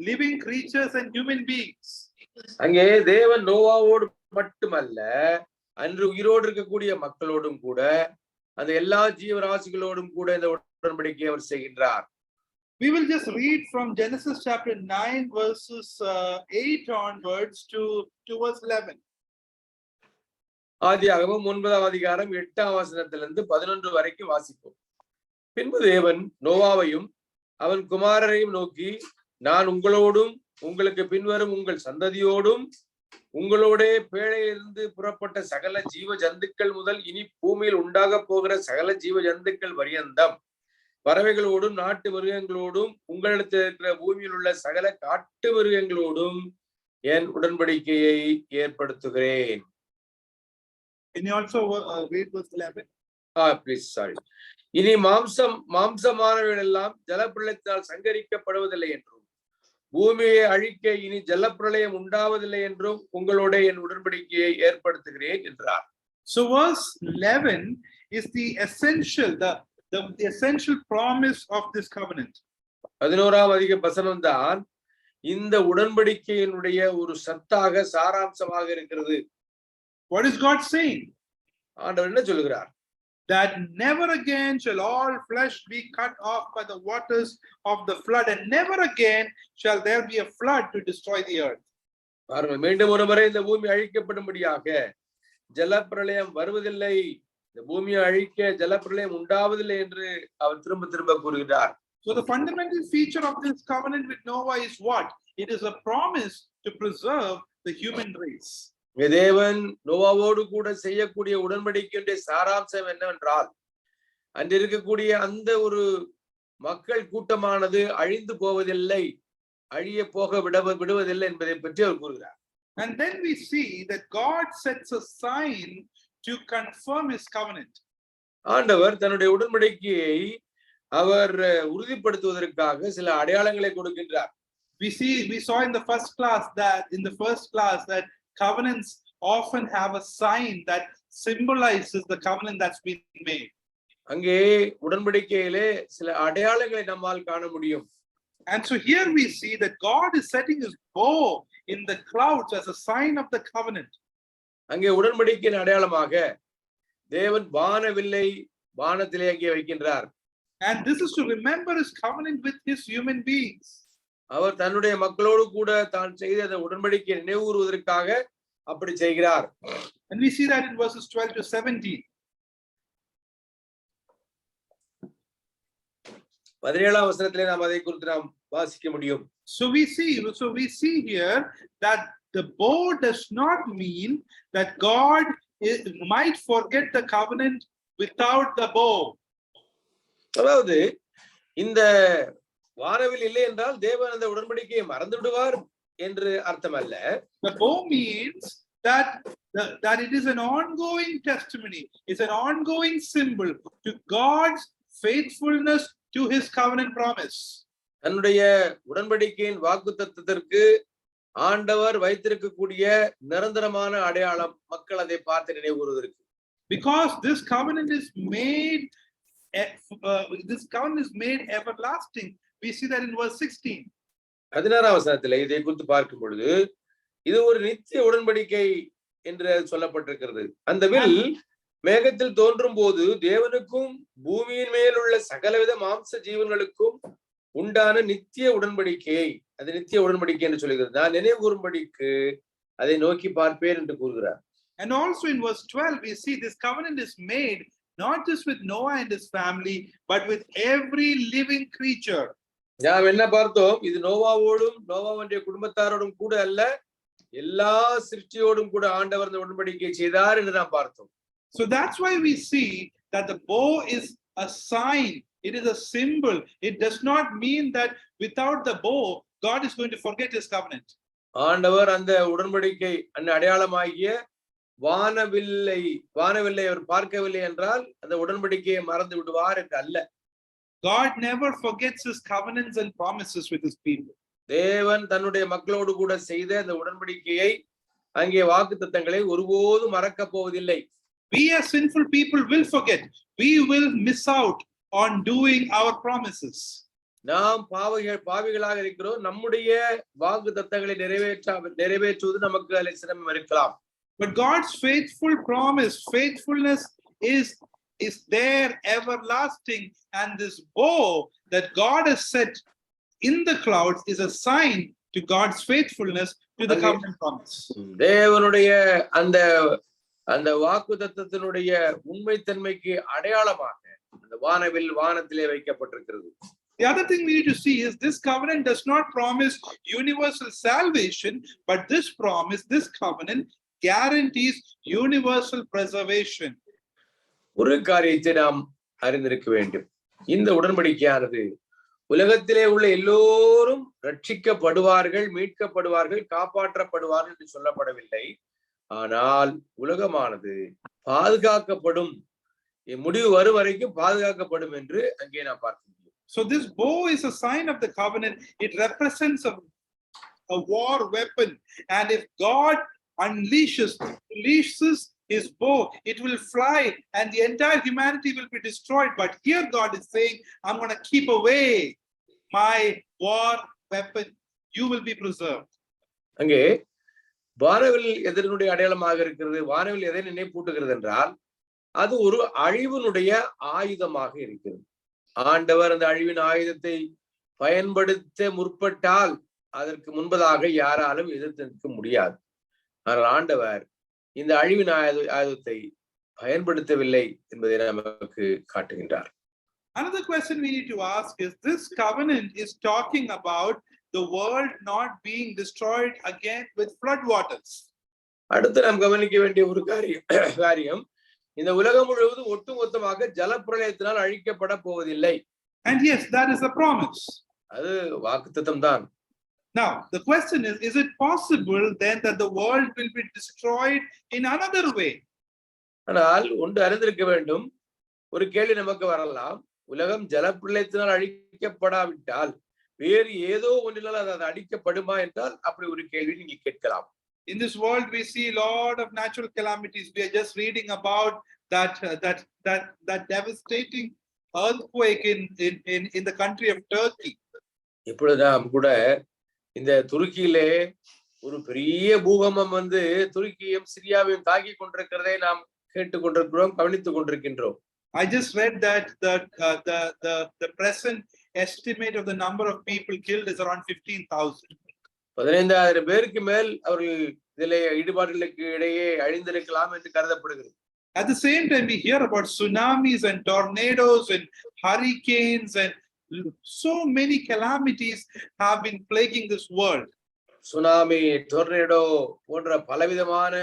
living creatures and human beings. அங்கே தேவன் நோவாவோடு மட்டுமல்ல, அன்று உயிரோடு இருக்கக்கூடிய மக்களோடும் கூட, அந்த எல்லா ஜீவராசிகளோடும் கூட இந்த உடன்படிக்கையை அவர் செய்கின்றார். We will just read from Genesis chapter 9 verses 8 onwards to verse 11. ஆதியாகமம் 9வது அதிகாரம் 8ஆம் வசனத்திலிருந்து 11 வரைக்கும் வாசிப்போம். பின்பு தேவன் நோவாவையும் அவன் குமாரரையும் நோக்கி, நான் உங்களோடும் உங்களுக்கு பின்வரும் உங்கள் சந்ததியோடும் உங்களோட பேழையிலிருந்து புறப்பட்ட சகல ஜீவ ஜந்துக்கள் முதல் இனி பூமியில் உண்டாக போகிற சகல ஜீவ ஜந்துக்கள் பரியந்தம் பறவைகளோடும் நாட்டு மிருகங்களோடும் உங்களிடத்தில் இருக்கிற பூமியில் உள்ள சகல காட்டு மிருகங்களோடும் என் உடன்படிக்கையை ஏற்படுத்துகிறேன். Can you also read verse 11? Please, sorry. இனி மாம்சமானவர்கள் எல்லாம் ஜலப்பிரளயத்தினால் சங்கரிக்கப்படுவதில்லை என்றும் பூமியை அழிக்க இனி ஜலப்பிரளயம் உண்டாவதில்லை என்றும் உங்களோட என் உடன்படிக்கையை ஏற்படுத்துகிறேன் என்றார். So verse 11 is the essential promise of this covenant. 11வது வசனம் தான் இந்த உடன்படிக்கையினுடைய ஒரு சத்தாக சாராம்சமாக இருக்கிறது. What is God saying? ஆண்டவர் என்ன சொல்கிறார்? that never again shall all flesh be cut off by the waters of the flood, and never again shall there be a flood to destroy the earth. பாருங்கள், மீண்டும் ஒரு முறை இந்த பூமி அழிக்கப்படும்படியாக ஜலப்பிரளயம் வருவதில்லை, இந்த பூமியை அழிக்க ஜலப்பிரளயம் உண்டாவதில்லை என்று அவர் திரும்ப திரும்ப கூறுகிறார். So the fundamental feature of this covenant with Noah is what? It is a promise to preserve the human race. தேவன் நோவாவோடு கூட செய்யக்கூடிய உடன்படிக்கையுடைய சாராம்சம் என்னவென்றால், அன்று இருக்கக்கூடிய அந்த ஒரு மக்கள் கூட்டமானது அழிந்து போவதில்லை, அழிய போக விடுவதில்லை என்பதை பற்றி அவர் கூறுகிறார். And then we see that God sets a sign to confirm his covenant. ஆண்டவர் தன்னுடைய உடன்படிக்கையை அவர் உறுதிப்படுத்துவதற்காக சில அடையாளங்களை கொடுக்கின்றார். We saw in the first class that covenants often have a sign that symbolizes the covenant that's been made. அங்கே உடன்படிக்கையிலே சில அடையாளங்களை நம்மால் காண முடியும். And so here we see that God is setting his bow in the clouds as a sign of the covenant. அங்கே உடன்படிக்கையின் அடையாளமாக தேவன் வானவில்லை வானத்திலே அங்கே வைக்கின்றார். And this is to remember his covenant with his human beings. அவர் தன்னுடைய மக்களோடு கூட தான் செய்த அந்த உடன்படிக்கையை நினைவுகூறுவதற்காக அப்படி செய்கிறார். And we see that in verses 12 to 17. 17ஆம் வசனத்திலே நாம் அதை குறித்து நாம் வாசிக்க முடியும். So we see here that the bow does not mean that God might forget the covenant without the bow. அதாவது இந்த வானவில் இல்லை என்றால் தேவன் அந்த உடன்படிக்கையை மறந்து விடுவார் என்று அர்த்தம் அல்ல. The bow means that it is an ongoing testimony. It's an ongoing symbol to God's faithfulness to his covenant promise. தன்னுடைய உடன்படிக்கையின் வாக்குத்தத்தத்திற்கு ஆண்டவர் வைத்திருக்கக்கூடிய நிரந்தரமான அடையாளம், மக்கள் அதை பார்த்து நினைவுகூறுவதற்கு. Because this covenant is made everlasting. We see that in verse 16. 16ஆம் வசனத்திலே இதை குறித்து பார்க்கும் பொழுது இது ஒரு நித்திய உடன்படிக்கை என்று சொல்லப்பட்டிருக்கிறது. அந்த வில் மேகத்தில் தோன்றும் போது தேவனுக்கும் பூமியின் மேல் உள்ள சகலவித மாம்ச ஜீவன்களுக்கும் உண்டான நித்திய உடன்படிக்கையை, அது நித்திய உடன்படிக்கை என்று சொல்லுகிறது. நான் நினைவு கூறும்படிக்கு அதை நோக்கி பார்ப்பேன் என்று கூறுகிறார். And also in verse 12 we see this covenant is made not just with Noah and his family but with every living creature. நாம் என்ன பார்த்தோம்? இது நோவாவோடும் நோவாவுடைய குடும்பத்தாரோடும் கூட அல்ல, எல்லா சிருஷ்டியோடும் கூட ஆண்டவர் இந்த உடன்படிக்கை செய்தார் என்று நாம் பார்த்தோம். So that's why we see that the bow is a sign. It is a symbol. It does not mean that without the bow God is going to forget his covenant. ஆண்டவர் அந்த உடன்படிக்கை அந்த அடையாளமாகிய வானவில்லை அவர் பார்க்கவில்லை என்றால் அந்த உடன்படிக்கையை மறந்து விடுவார் என்று அல்ல. God never forgets his covenants and promises with his people. தேவன் தன்னுடைய மக்களோடு கூட செய்த அந்த உடன்படிக்கையை, அங்கே வாக்குத்தத்தங்களை ஒருபோதும் மறக்க போவதில்லை. We as sinful people will forget. We will miss out on doing our promises. நாம் பாவிகளாக இருக்கிறோம். நம்முடைய வாக்குத்தத்தங்களை நிறைவேற்றுவது நமக்கு அதில் சிரமம் இருக்கலாம். But God's faithfulness is there everlasting, and this bow that God has set in the clouds is a sign to God's faithfulness to the covenant promise. தேவனுடைய அந்த வாக்குத்தத்தத்தினுடைய உண்மைத்தன்மைக்கு அடையாளமாக அந்த வானவில் வானத்திலே வைக்கப்பட்டிருக்கிறது. The other thing we need to see is this covenant does not promise universal salvation, but this covenant guarantees universal preservation. ஒரு காரியத்தை நாம் அறிந்திருக்க வேண்டும். இந்த உடன்படிக்கையானது உலகத்திலே உள்ள எல்லோரும் ரட்சிக்கப்படுவார்கள், மீட்கப்படுவார்கள், காப்பாற்றப்படுவார்கள் என்று சொல்லப்படவில்லை. ஆனால் உலகமானது பாதுகாக்கப்படும், முடிவு வரும் வரைக்கும் பாதுகாக்கப்படும் என்று அங்கே நான் பார்க்க முடியும். So this bow is a sign of the covenant. It represents a war weapon, and if God unleashes his bow, it will fly and the entire humanity will be destroyed. But here God is saying, I'm going to keep away my war weapon. You will be preserved. அங்கே வானவில் எதனுடைய அடையாளமாக இருக்கிறது? வானவில் எதை நினைப்பூட்டுகிறது என்றால் அது ஒரு அழிவினுடைய ஆயுதமாக இருக்கிறது. ஆண்டவர் அந்த அழிவின் ஆயுதத்தை பயன்படுத்த முற்பட்டால் அதற்கு முன்பதாக யாராலும் எதிர்த்து நிற்க முடியாது. ஆனால் ஆண்டவர் இந்த அழிவின் ஆயுதத்தை பயன்படுத்தவில்லை என்பதை நமக்கு காட்டுகின்றார். Another question we need to ask is, this covenant is talking about the world not being destroyed again with flood waters. அடுத்து நாம் கவனிக்க வேண்டிய ஒரு காரியம் இந்த உலகம் முழுவதும் ஒட்டுமொத்தமாக ஜலப்பிரளயத்தினால் அழிக்கப்பட போவதில்லை. And yes, that is a promise. அது வாக்குத்தத்தம் தான். Now the question is it possible then that the world will be destroyed in another way? ஆனால் ஒன்று அறிந்திருக்க வேண்டும், ஒரு கேள்வி நமக்கு வரலாம், உலகம் ஜலப்பிரளயத்தினால் அழிக்கப்படாவிட்டால் வேறு ஏதோ ஒன்றினால் அது அழிக்கப்படுமா என்றால் அப்படி ஒரு கேள்வி நீங்க கேட்கலாம். In this world we see a lot of natural calamities. We are just reading about that devastating earthquake in the country of Turkey. இப்பொழுது நாம் கூட இந்த துருக்கியிலே ஒரு பெரிய பூகம்பம் வந்து துருக்கியும் சிரியாவையும் தாக்கி கொண்டிருக்கிறதை நாம் கேட்டுக் கொண்டிருக்கிறோம், கவனித்துக் கொண்டிருக்கின்றோம். I just read that the present estimate of the number of people killed is around 15,000. 15,000 பேருக்கு மேல் அவர்கள் இதிலே ஈடுபாடுகளுக்கு இடையே அழிந்திருக்கலாம் என்று கருதப்படுகிறது. At the same time, we hear about tsunamis and tornadoes and hurricanes and so many calamities have been plaguing this world. Tsunami, tornado போன்ற பலவிதமான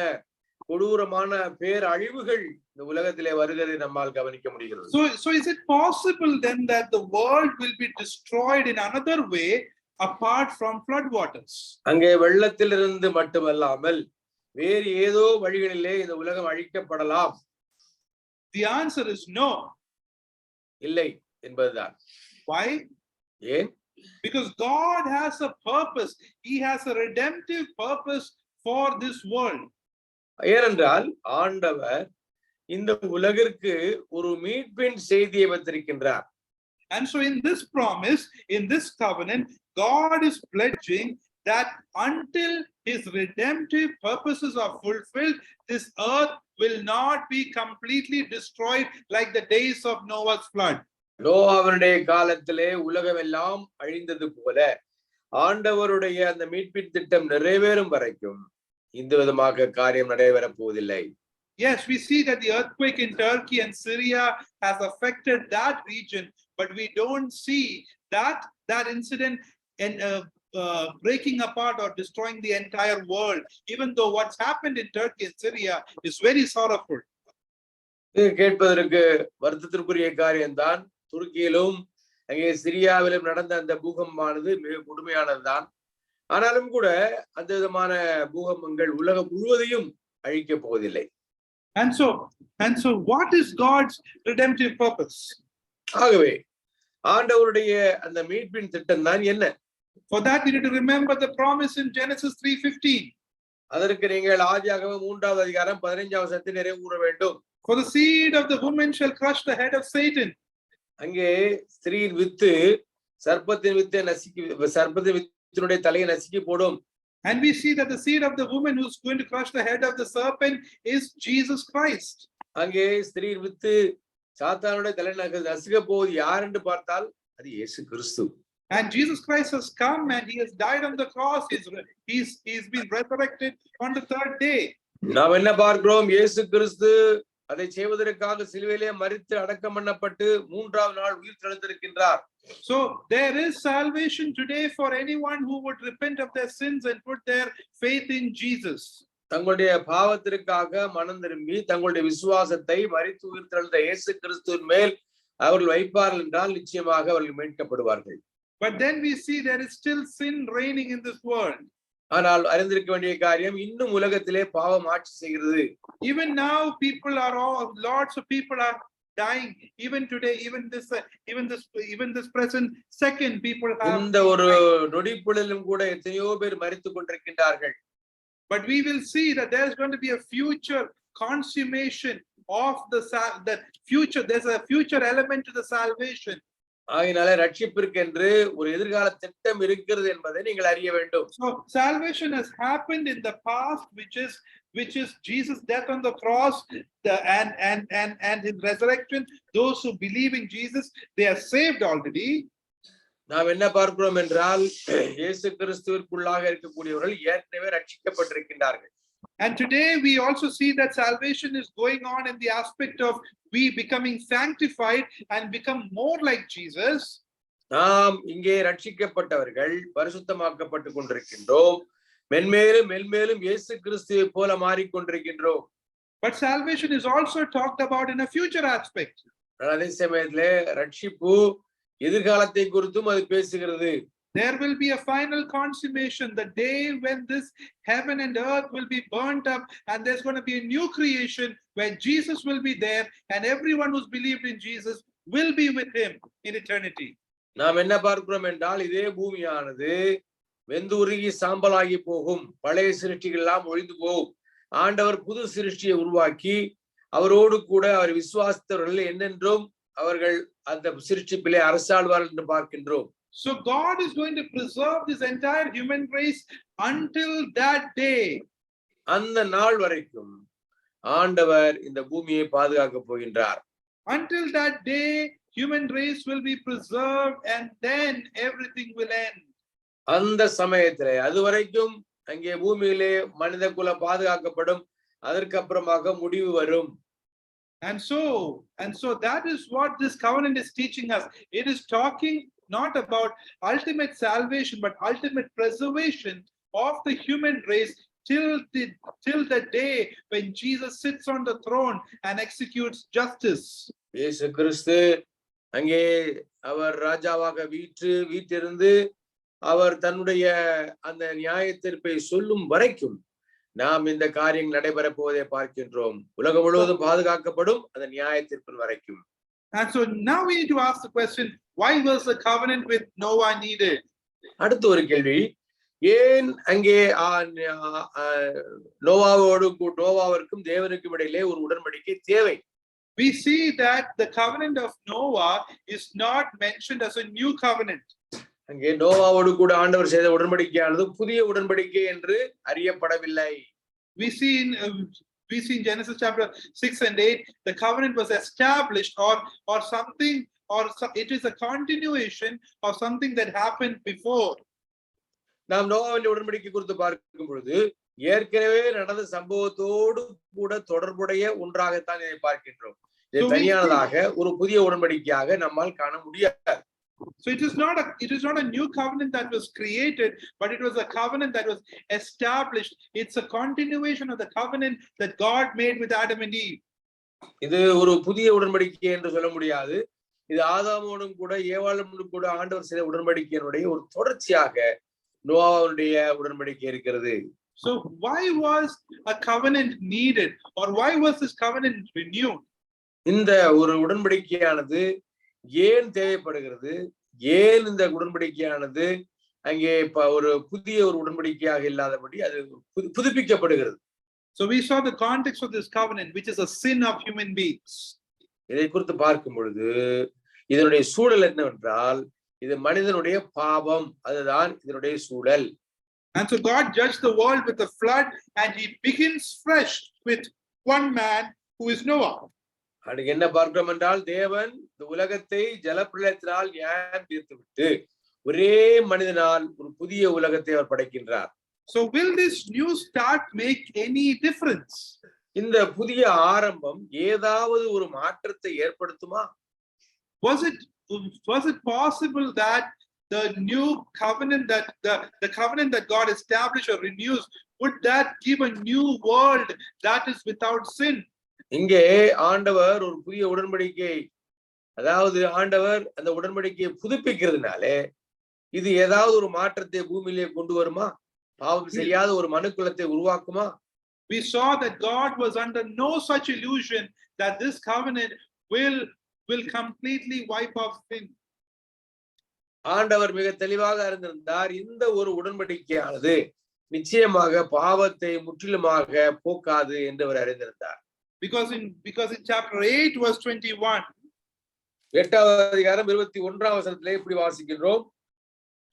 கொடூரமான பேரழிவுகள் இந்த உலகத்திலே வருகிறதை நம்மால் கவனிக்க முடிகிறது. So is it possible then that the world will be destroyed in another way apart from flood waters? அங்கே வெள்ளத்திலிருந்து மட்டுமல்லாமல் வேறு ஏதோ வழிகளிலே இந்த உலகம் அழிக்கப்படலாம். The answer is no. இல்லை என்பதுதான். Why? ஏன்? Because God has a purpose. He has a redemptive purpose for this world. ஏனென்றால் ஆண்டவர் இந்த உலகிற்கு ஒரு மீட்பின் செய்தியை வைத்திருக்கின்றார். And so in this promise, in this covenant, God is pledging that until his redemptive purposes are fulfilled, this earth will not be completely destroyed like the days of Noah's flood. நோவாவுடைய காலத்திலே உலகம் எல்லாம் அழிந்தது போல ஆண்டவருடைய அந்த மீட்பின் திட்டம் நிறைவேறும் வரைக்கும் இந்த விதமாக காரியம் நடைபெறப் போவதில்லை. Yes, we see that the earthquake in Turkey and Syria has affected that region, but we don't see that incident and breaking apart or destroying the entire world, even though what's happened in Turkey and Syria is very sorrowful. கேட்பதற்கு வருத்தத்திற்குரிய காரியம்தான். துருக்கியிலும் அங்கே சிரியாவிலும் நடந்த அந்த பூகம்பமானது மிக கொடுமையானதுதான். ஆனாலும் கூட அந்த விதமான பூகம்பங்கள் உலகம் முழுவதையும் அழிக்கப் போவதில்லை. And so what is God's redemptive purpose? ஆகவே ஆண்டவருடைய அந்த மீட்பின் திட்டம் தான் என்ன? For that we need to remember the promise in Genesis 3:15. அதற்கு நீங்கள் ஆதியாகமம் 3வது அதிகாரம் 15வது வசனத்தை நினைவு கூற வேண்டும். For the seed of the woman shall crush the head of Satan. அங்கே ஸ்திரீயின் வித்து சர்ப்பத்தின் வித்தினுடைய தலையை நசுக்கி போடும். And we see that the seed of the woman who's going to crush the head of the serpent is Jesus Christ. அங்கே ஸ்திரீயின் வித்து சாத்தானுடைய தலையை நசுக்க போவது யார் என்று பார்த்தால் அது இயேசு கிறிஸ்து. And Jesus Christ has come and he has died on the cross. He's been resurrected on the third day. நாம் என்ன பார்க்கிறோம்? இயேசு கிறிஸ்து அதை செய்வதற்காக சிலுவையிலே மரித்து அடக்கம் பண்ணப்பட்டு 3வது நாள் உயிர் தெழுந்திருக்கின்றார். So there is salvation today for anyone who would repent of their sins and put their faith in Jesus. தங்களுடைய பாவத்திற்காக மனம் திரும்பி தங்களுடைய விசுவாசத்தை மரித்து உயிர் தெழுந்த இயேசு கிறிஸ்துவின் மேல் அவர்கள் வைப்பார்கள் என்றால் நிச்சயமாக அவர்கள் மீட்கப்படுவார்கள். But then we see there is still sin reigning in this world. ஆனால் அறிந்திருக்க வேண்டிய காரியம், இன்னும் உலகத்திலே பாவம் ஆட்சி செய்கிறது. Even now lots of people are dying. Even today, even this present second, people have. இந்த ஒரு நொடிப்பொழுதிலும் கூட எத்தனையோ பேர் மரித்துக் கொண்டிருக்கின்றார்கள். But we will see that there is going to be a future consummation of the future. There's a future element to the salvation. ஆகினால ரட்சிப்பிற்கு என்று ஒரு எதிர்கால திட்டம் இருக்கிறது என்பதை நீங்கள் அறிய வேண்டும். So salvation has happened in the past, which is which is Jesus' death on the cross and his resurrection, those who believe in Jesus, they are saved already. நாம் என்ன பார்க்கிறோம் என்றால் இயேசு கிறிஸ்துவிற்குள்ளாக இருக்கக்கூடியவர்கள் ஏற்கனவே ரட்சிக்கப்பட்டிருக்கின்றார்கள். And today we also see that salvation is going on in the aspect of we becoming sanctified and become more like Jesus. நாம் இங்கே ரட்சிக்கப்பட்டவர்கள் பரிசுத்தமாக்கப்பட்டுக் கொண்டிருக்கின்றோம். மென்மேலும் மென்மேலும் இயேசு கிறிஸ்துவை போல மாறிக்கொண்டிருக்கின்றோம். But salvation is also talked about in a future aspect. அதே சமயத்திலே ரட்சிப்பு எதிர்காலத்தை குறித்தும் அது பேசுகிறது. There will be a final consummation, the day when this heaven and earth will be burnt up, and there's going to be a new creation where Jesus will be there, and everyone who's believed in Jesus will be with him in eternity. நாம் என்ன பார்க்கிறோம் என்றால் இதே பூமியானது வெந்துருகி சாம்பலாகி போகும், பழைய சிருஷ்டிகள் எல்லாம் ஒழிந்து போகும். ஆண்டவர் புது சிருஷ்டியை உருவாக்கி அவரோடு கூட அவர் விசுவாசித்தவர்கள் என்னென்றும் அவர்கள் அந்த சிருஷ்டிப்பிலே அரசாழ்வார்கள் என்று பார்க்கின்றோம். So God is going to preserve this entire human race until that day. அந்த நாள் வரைக்கும் ஆண்டவர் இந்த பூமியை பாதுகாக்க போகின்றார். Until that day, human race will be preserved and then everything will end. அந்த சமயத்திலே அதுவரைக்கும் அங்கே பூமியிலே மனித குலம் பாதுகாக்கப்படும், அதற்கு அப்புறமாக முடிவு வரும். And so that is what this covenant is teaching us. It is talking not about ultimate salvation but ultimate preservation of the human race till the day when Jesus sits on the throne and executes justice. இயேசு கிறிஸ்து அங்கே அவர் ராஜாவாக வீற்றிருந்து அவர் தன்னுடைய அந்த நியாய தீர்ப்பை சொல்லும் வரைக்கும் நாம் இந்த காரியம் நடைபெற போவதை பார்க்கின்றோம். உலகம் முழுவதும் பாதுகாக்கப்படும் அந்த நியாய தீர்ப்பின் வரைக்கும். And so now we need to ask the question, why was the covenant with Noah needed? அடுத்த ஒரு கேள்வி, ஏன் அங்கே நோவாவிற்கும் தேவனுக்கும் இடையிலே ஒரு உடன்படிக்கை தேவை? We see that the covenant of Noah is not mentioned as a new covenant. அங்கே நோவாவோடு கூட ஆண்டவர் செய்த உடன்படிக்கையானது புதிய உடன்படிக்கை என்று அறியப்படவில்லை. We see in Genesis chapter 6 and 8, the covenant was established or something, or it is a continuation of something that happened before. நாம் நோவாவின் உடன்படிக்கை குறித்து பார்க்கும் பொழுது ஏற்கனவே நடந்த சம்பவத்தோடு கூட தொடர்புடைய ஒன்றாகத்தான் இதை பார்க்கின்றோம். இது தனியானதாக ஒரு புதிய உடன்படிக்கையாக நம்மால் காண முடியாது. So it is not a new covenant that was created, but it was a covenant that was established. It's a continuation of the covenant that God made with Adam and Eve. இது ஒரு புதிய உடன்படிக்கை என்று சொல்ல முடியாது. இது ஆதாமோடும் கூட ஏவாளோடும் கூட ஆண்டவர் செய்த உடன்படிக்கையினுடைய ஒரு தொடர்ச்சியாக நோவாவுடைய உடன்படிக்கை இருக்கிறது. So why was a covenant needed, or why was this covenant renewed? இந்த ஒரு உடன்படிக்கையானது ஏன் தேவைப்படுகிறது? ஏன் இந்த உடன்படிக்கையானது அங்கே ஒரு புதிய ஒரு உடன்படிக்கையாக இல்லாதபடி அது புதுப்பிக்கப்படுகிறது? So we saw the context of this covenant, which is a sin of human beings. இதை குறித்து பார்க்கும் பொழுது இதனுடைய சூழல் என்னவென்றால் இது மனிதனுடைய பாவம், அதுதான் இதனுடைய சூழல். And so God judged the world with a flood, and he begins fresh with one man who is Noah. அதுக்கு என்ன பார்க்கிறோம் என்றால் தேவன் இந்த உலகத்தை ஜலப்பிரளயத்தினால் நியாயம் தீர்த்துவிட்டு ஒரே மனிதனால் ஒரு புதிய உலகத்தை அவர் படைக்கின்றார். So will this new start make any difference? இந்த புதிய ஆரம்பம் ஏதாவது ஒரு மாற்றத்தை ஏற்படுத்துமா? Was it possible that the new covenant that the covenant that God established or renews, would that give a new world that is without sin? இங்கே ஆண்டவர் ஒரு புதிய உடன்படிக்கை, அதாவது ஆண்டவர் அந்த உடன்படிக்கையை புதுப்பிக்கிறதுனாலே இது ஏதாவது ஒரு மாற்றத்தை பூமியிலே கொண்டு வருமா? பாவம் செய்யாத ஒரு மனுக்குலத்தை உருவாக்குமா? We saw that God was under no such illusion that this covenant will completely wipe off sin. ஆண்டவர் மிக தெளிவாக அறிந்திருந்தார் இந்த ஒரு உடன்படிக்கையானது நிச்சயமாக பாவத்தை முற்றிலுமாக போக்காது என்று அவர் அறிந்திருந்தார். Because in chapter 8 verse 21, 8வது அதிகாரம் 21ஆம் வசனத்திலே இப்படி வாசிக்கின்றோம்.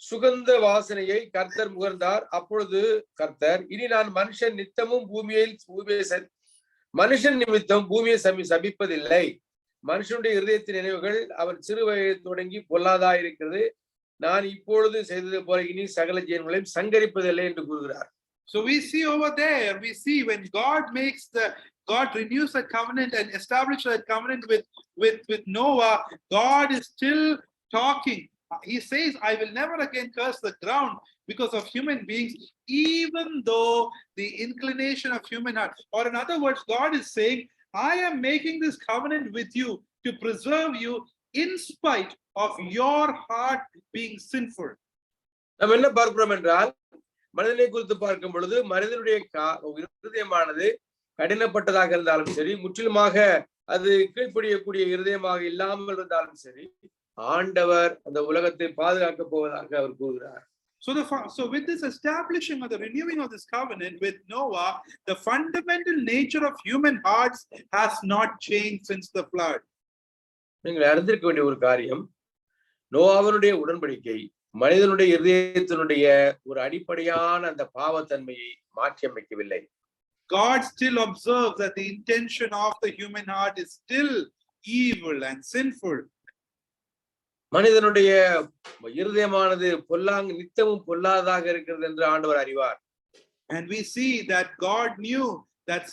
சுகந்த வாசனையை கர்த்தர் முகர்ந்தார். அப்பொழுது கர்த்தர், இனி நான் மனுஷன் நித்தமும் மனுஷன் நிமித்தம் பூமியை சபிப்பதில்லை. மனுஷனுடைய இருதயத்தின் நினைவுகள் அவன் சிறு வயது தொடங்கி பொல்லாதா இருக்கிறது. நான் இப்பொழுது செய்தது போல இனி சகல ஜீவன்களையும் சங்கரிப்பதில்லை என்று கூறுகிறார். So we see over there, we see when God renews the covenant and establishes a covenant with Noah, God is still talking. He says, I will never again curse the ground because of human beings, even though the inclination of human heart. Or in other words, God is saying, I am making this covenant with you to preserve you in spite of your heart being sinful. நாம் என்ன பார்க்கிறோம் என்றால், மனிதனை குறித்து பார்க்கும் பொழுது மனிதனுடைய இருதயமானது கடினப்பட்டதாக இருந்தாலும் சரி, முற்றிலுமாக அது கீழ்ப்படியக்கூடிய இருதயமாக இல்லாமல் இருந்தாலும் சரி, ஆண்டவர் அந்த உலகத்தை பாதுகாக்க போவதாக அவர் கூறுகிறார். So with this establishing of the renewing of this covenant with Noah, the fundamental nature of human hearts has not changed since the flood. நீங்கள் அறிந்திருக்க வேண்டிய ஒரு காரியம், நோவாவினுடைய உடன்படிக்கை மனிதனுடைய இருதயத்தினுடைய ஒரு அடிப்படையான அந்த பாவத்தன்மையை மாற்றி அமைக்கவில்லை. God still observes that the intention of the human heart is still evil and sinful. மனிதனுடைய இருதயமானது நித்தமும் பொல்லாததாக இருக்கிறது என்று ஆண்டவர் அறிவார். And we see that God knew that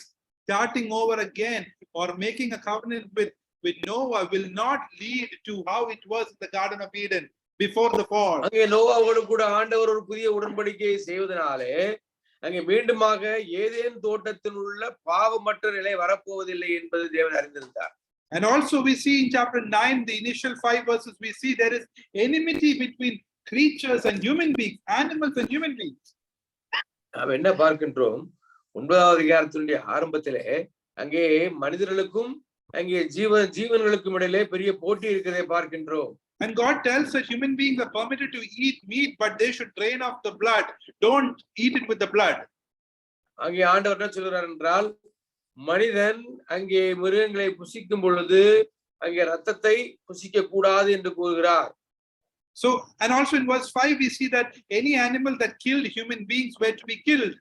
starting over again or making a covenant with Noah will not lead to how it was in the Garden of Eden before the fall. அங்கே நோவாவோடு கூட ஆண்டவர் ஒரு புதிய உடன்படிக்கையை செய்வதனாலே அங்கே மீண்டுமாக ஏதேன் தோட்டத்தில் உள்ள பாவமற்ற நிலை வரப்போவதில்லை என்பது தேவன் அறிந்திருந்தார். And also we see in chapter 9, the initial 5 verses, we see there is enmity between creatures and human beings, animals and human beings. நாம் என்ன பார்க்கின்றோம், 9வது அதிகாரத்தினுடைய ஆரம்பத்திலே அங்கே மனிதர்களுக்கும் அங்கே ஜீவன்களுக்கும் இடையிலே பெரிய போட்டி இருக்கிறதை பார்க்கின்றோம். And God tells that human beings are permitted to eat meat, but they should drain off the blood. Don't eat it with the blood. அங்கே ஆண்டவர் என்ன சொல்கிறார் என்றால், மனிதன் அங்கே மிருகங்களை புசிக்கும் பொழுது அங்கே ரத்தத்தை புசிக்க கூடாது என்று கூறுகிறார். So, and also in verse 5 we see that any animal that killed human beings were to be killed.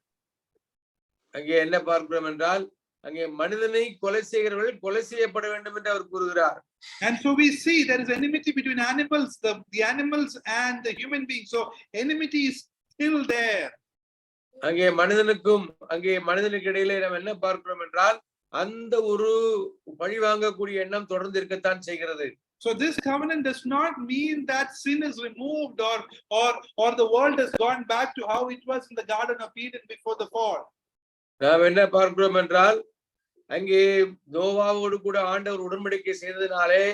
அங்கே என்ன பார்க்கிறோம் என்றால், அங்கே மனிதனை கொலை செய்கிறவர்கள் கொலை செய்யப்பட வேண்டும் என்று அவர் கூறுகிறார். And so we see there is enmity between animals, the animals and the human beings. So enmity is still there. அங்கே மனிதனுக்கு இடையிலே நாம் என்ன பார்க்கிறோம் என்றால், அந்த ஒரு பழி வாங்கக்கூடிய எண்ணம் தொடர்ந்து இருக்கத்தான் செய்கிறது. So this covenant does not mean that sin is removed or the world has gone back to how it was in the Garden of Eden before the fall. நாம் என்ன பார்க்கிறோம் என்றால், அங்கே நோவாவோடு கூட ஆண்டவர் உடன்படிக்கை செய்ததினாலே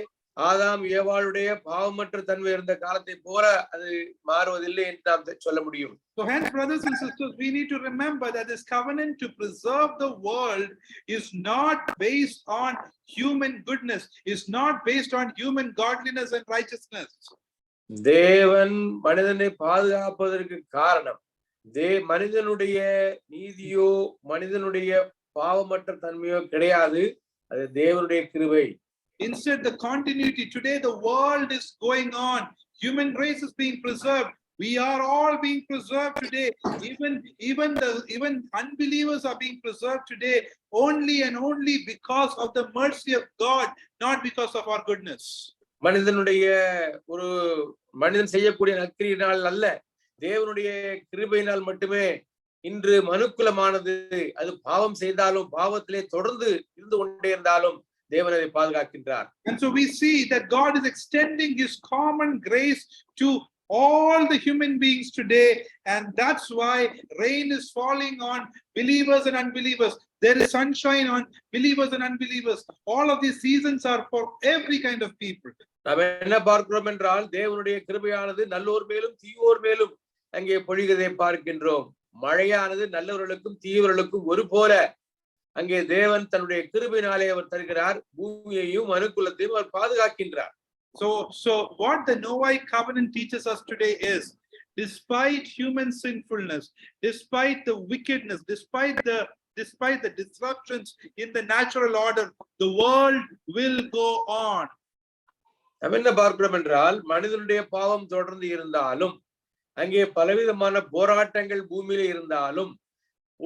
ஆதாம் ஏவாளுடைய பாவமற்ற தன்மை இருந்த காலத்தை போல அது மாறுவதில்லை என்று நாம் சொல்ல முடியும். So hence, brothers and sisters, we need to remember that this covenant to preserve the world is not based on human goodness, is not based on human godliness and righteousness. தேவன் மனிதனை பாதுகாப்பதற்கு காரணம் மனிதனுடைய நீதியோ மனிதனுடைய பாவமற்ற தன்மையோ கிடையாது, அது தேவனுடைய கிருபை. Instead, the continuity. Today the world is going on, human race is being preserved, we are all being preserved today, even unbelievers are being preserved today only and only because of the mercy of God, not because of our goodness. மனிதன் செய்யக்கூடிய நற்கிரியினால் அல்ல, தேவனுடைய கிருபையினால் மட்டுமே இன்று மனுக்குலமானது அது பாவம் செய்தாலும் பாவத்திலே தொடர்ந்து இருந்து கொண்டே இருந்தாலும் தேவன் அதை பாதுகாக்கின்றார். And so we see that God is extending his common grace to all the human beings today, and that's why rain is falling on believers and unbelievers. There is sunshine on believers and unbelievers. All of these seasons are for every kind of people. நாம் என்ன பார்க்கிறோம் என்றால், தேவனுடைய கிருபையானது நல்லோர் மேலும் தீயோர் மேலும் அங்கே பொழிகிறதை பார்க்கின்றோம். மழையானது நல்லவர்களுக்கும் தீயவர்களுக்கும் ஒரு போல அங்கே தேவன் தன்னுடைய கிருபையினாலே அவர் தருகிறார். பூமியையும் மனுக்குலத்தையும் அவர் பாதுகாக்கின்றார். So what the Noahic covenant teaches us today is, despite human sinfulness, despite the wickedness, despite the disruptions in the natural order, the world will go on. நாம் என்ன பார்க்கிறோம் என்றால், மனிதனுடைய பாவம் தொடர்ந்து இருந்தாலும் அங்கே பலவிதமான போராட்டங்கள் பூமியில இருந்தாலும்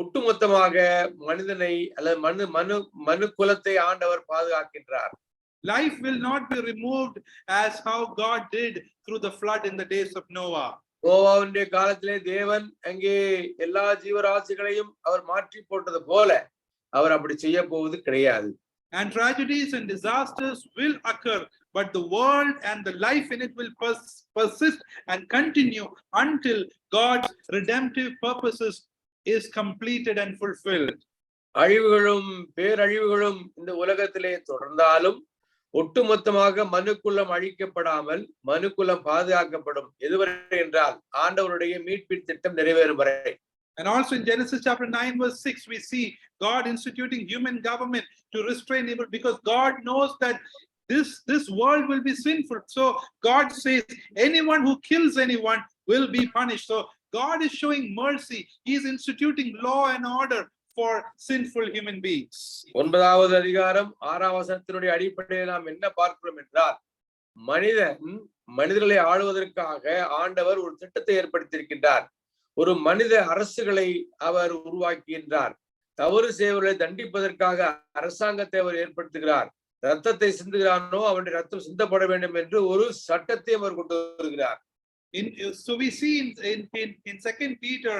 ஒட்டுமொத்தமாக மனிதனை அல்லது மனு குலத்தை ஆண்டவர் பாதுகாக்கின்றார். Life will not be removed as how God did through the flood in the days of Noah. நோவாவுடைய காலத்திலே தேவன் அங்கே எல்லா ஜீவராசிகளையும் அவர் மாற்றி போட்டது போல அவர் அப்படி செய்ய போவது கிடையாது. And tragedies and disasters will occur, but the world and the life in it will persist and continue until God's redemptive purposes is completed and fulfilled. அழிவுகளும் பேரழிவுகளும் இந்த உலகத்திலே தொடர்ந்தாலும் ஒட்டுமொத்தமாக மனுக்குலம் அழிக்கப்படாமல் மனுக்குலம் பாதுகாக்கப்படும். எதுவரை என்றால் ஆண்டவருடைய மீட்பின் திட்டம் நிறைவேறும் வரை. And also in Genesis chapter 9 verse 6 we see God instituting human government to restrain evil, because God knows that this world will be sinful. So God says anyone who kills anyone will be punished. So God is showing mercy. He is instituting law and order for sinful human beings. 9வது அதிகாரம் 6ஆம் வசனத்தினுடைய அடிப்படையில் நாம் என்ன பார்க்கிறோம் என்றால், மனிதர்களை ஆளுவதற்காக ஆண்டவர் ஒரு திட்டத்தை ஏற்படுத்தியிருக்கின்றார். ஒரு மனித அரசுகளை அவர் உருவாக்குகின்றார். தவறு செய்வர்களை தண்டிப்பதற்காக அரசாங்கத்தை அவர் ஏற்படுத்துகிறார். ரத்தத்தை சிந்துகிறானோ அவனுடைய ரத்தம் சிந்தப்பட வேண்டும் என்று ஒரு சட்டத்தை அவர் கொண்டு வருகிறார். So we see in 2 Peter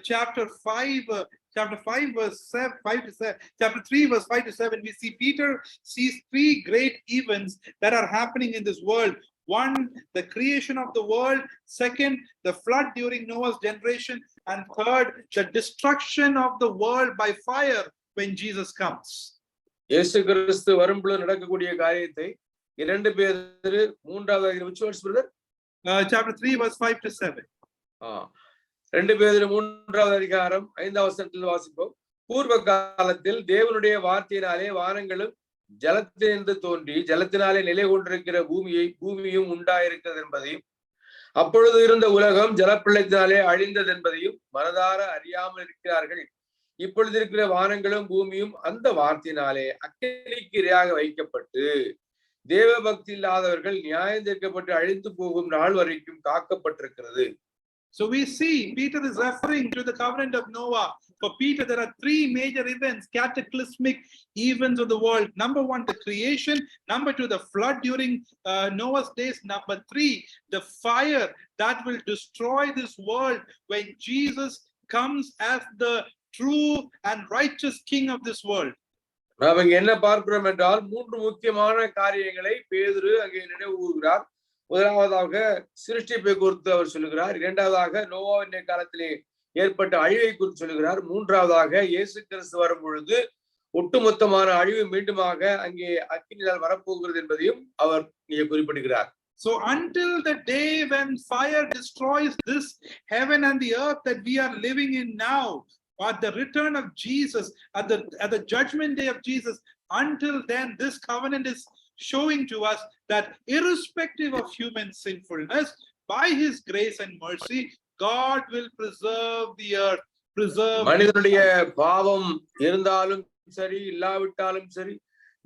chapter 5 verse 5 to 7, chapter 3 verse 5 to 7, we see Peter sees three great events that are happening in this world. One, the creation of the world. Second, the flood during Noah's generation. And third, the destruction of the world by fire when Jesus comes. இயேசு கிறிஸ்து வரும்பொழுது நடக்கக்கூடிய காரியத்தை 2 பேதுரு 3வது அதிகாரம் which verse brother? Chapter 3 verse 5 to 7. 2 பேதுரு 3வது அதிகாரம் 5ஆம் வசனத்தில் வாசிப்போம். பூர்வ காலத்தில் தேவனுடைய வார்த்தையினாலே வானங்களும் ஜலத்திலிருந்து தோன்றி ஜலத்தினாலே நிலை கொண்டிருக்கிற பூமியும் உண்டாயிருக்கிறது என்பதையும், அப்பொழுது இருந்த உலகம் ஜலப்பிள்ளத்தினாலே அழிந்தது என்பதையும் மனதார அறியாமல் இருக்கிறார்கள். இப்பொழுது இருக்கிற வானங்களும் பூமியும் அந்த வார்த்தையினாலே அக்கினிக்கு இரையாக வைக்கப்பட்டு தேவ பக்தி இல்லாதவர்கள் நியாயம் தீர்க்கப்பட்டு அழிந்து போகும் நாள் வரைக்கும் காக்கப்பட்டிருக்கிறது. So we see Peter is referring to the covenant of Noah. For Peter, there are three major events, cataclysmic events of the world. Number one, the creation. Number two, the flood during Noah's days. Number three, the fire that will destroy this world when Jesus comes as the true and righteous king of this world. நாம் இங்க என்ன பார்க்கிறோம் என்றால் 3 முக்கியமான காரியங்களை பேதுரு அங்கே நினைவு கூறுகிறார். முதலாவதாக சிருஷ்டிப்பை குறித்து அவர் சொல்லுகிறார். இரண்டாவதாக நோவாவின் காலத்திலே ஏற்பட்ட அழிவை குறித்து சொல்லுகிறார். மூன்றாவதாக இயேசு கிறிஸ்து வரும் பொழுது ஒட்டுமொத்தமான அழிவு மீண்டுமாக அங்கே அக்கினியால் வரப்போகிறது என்பதையும் அவர் இங்கே குறிப்பிடுகிறார். So until the day when fire destroys this heaven and the earth that we are living in now, at the return of Jesus, at the judgment day of Jesus, until then this covenant is showing to us that irrespective of human sinfulness, by his grace and mercy, God will preserve the earth, preserve. மனிதனுடைய பாவம் இருந்தாலும் சரி இல்லாவிட்டாலும் சரி,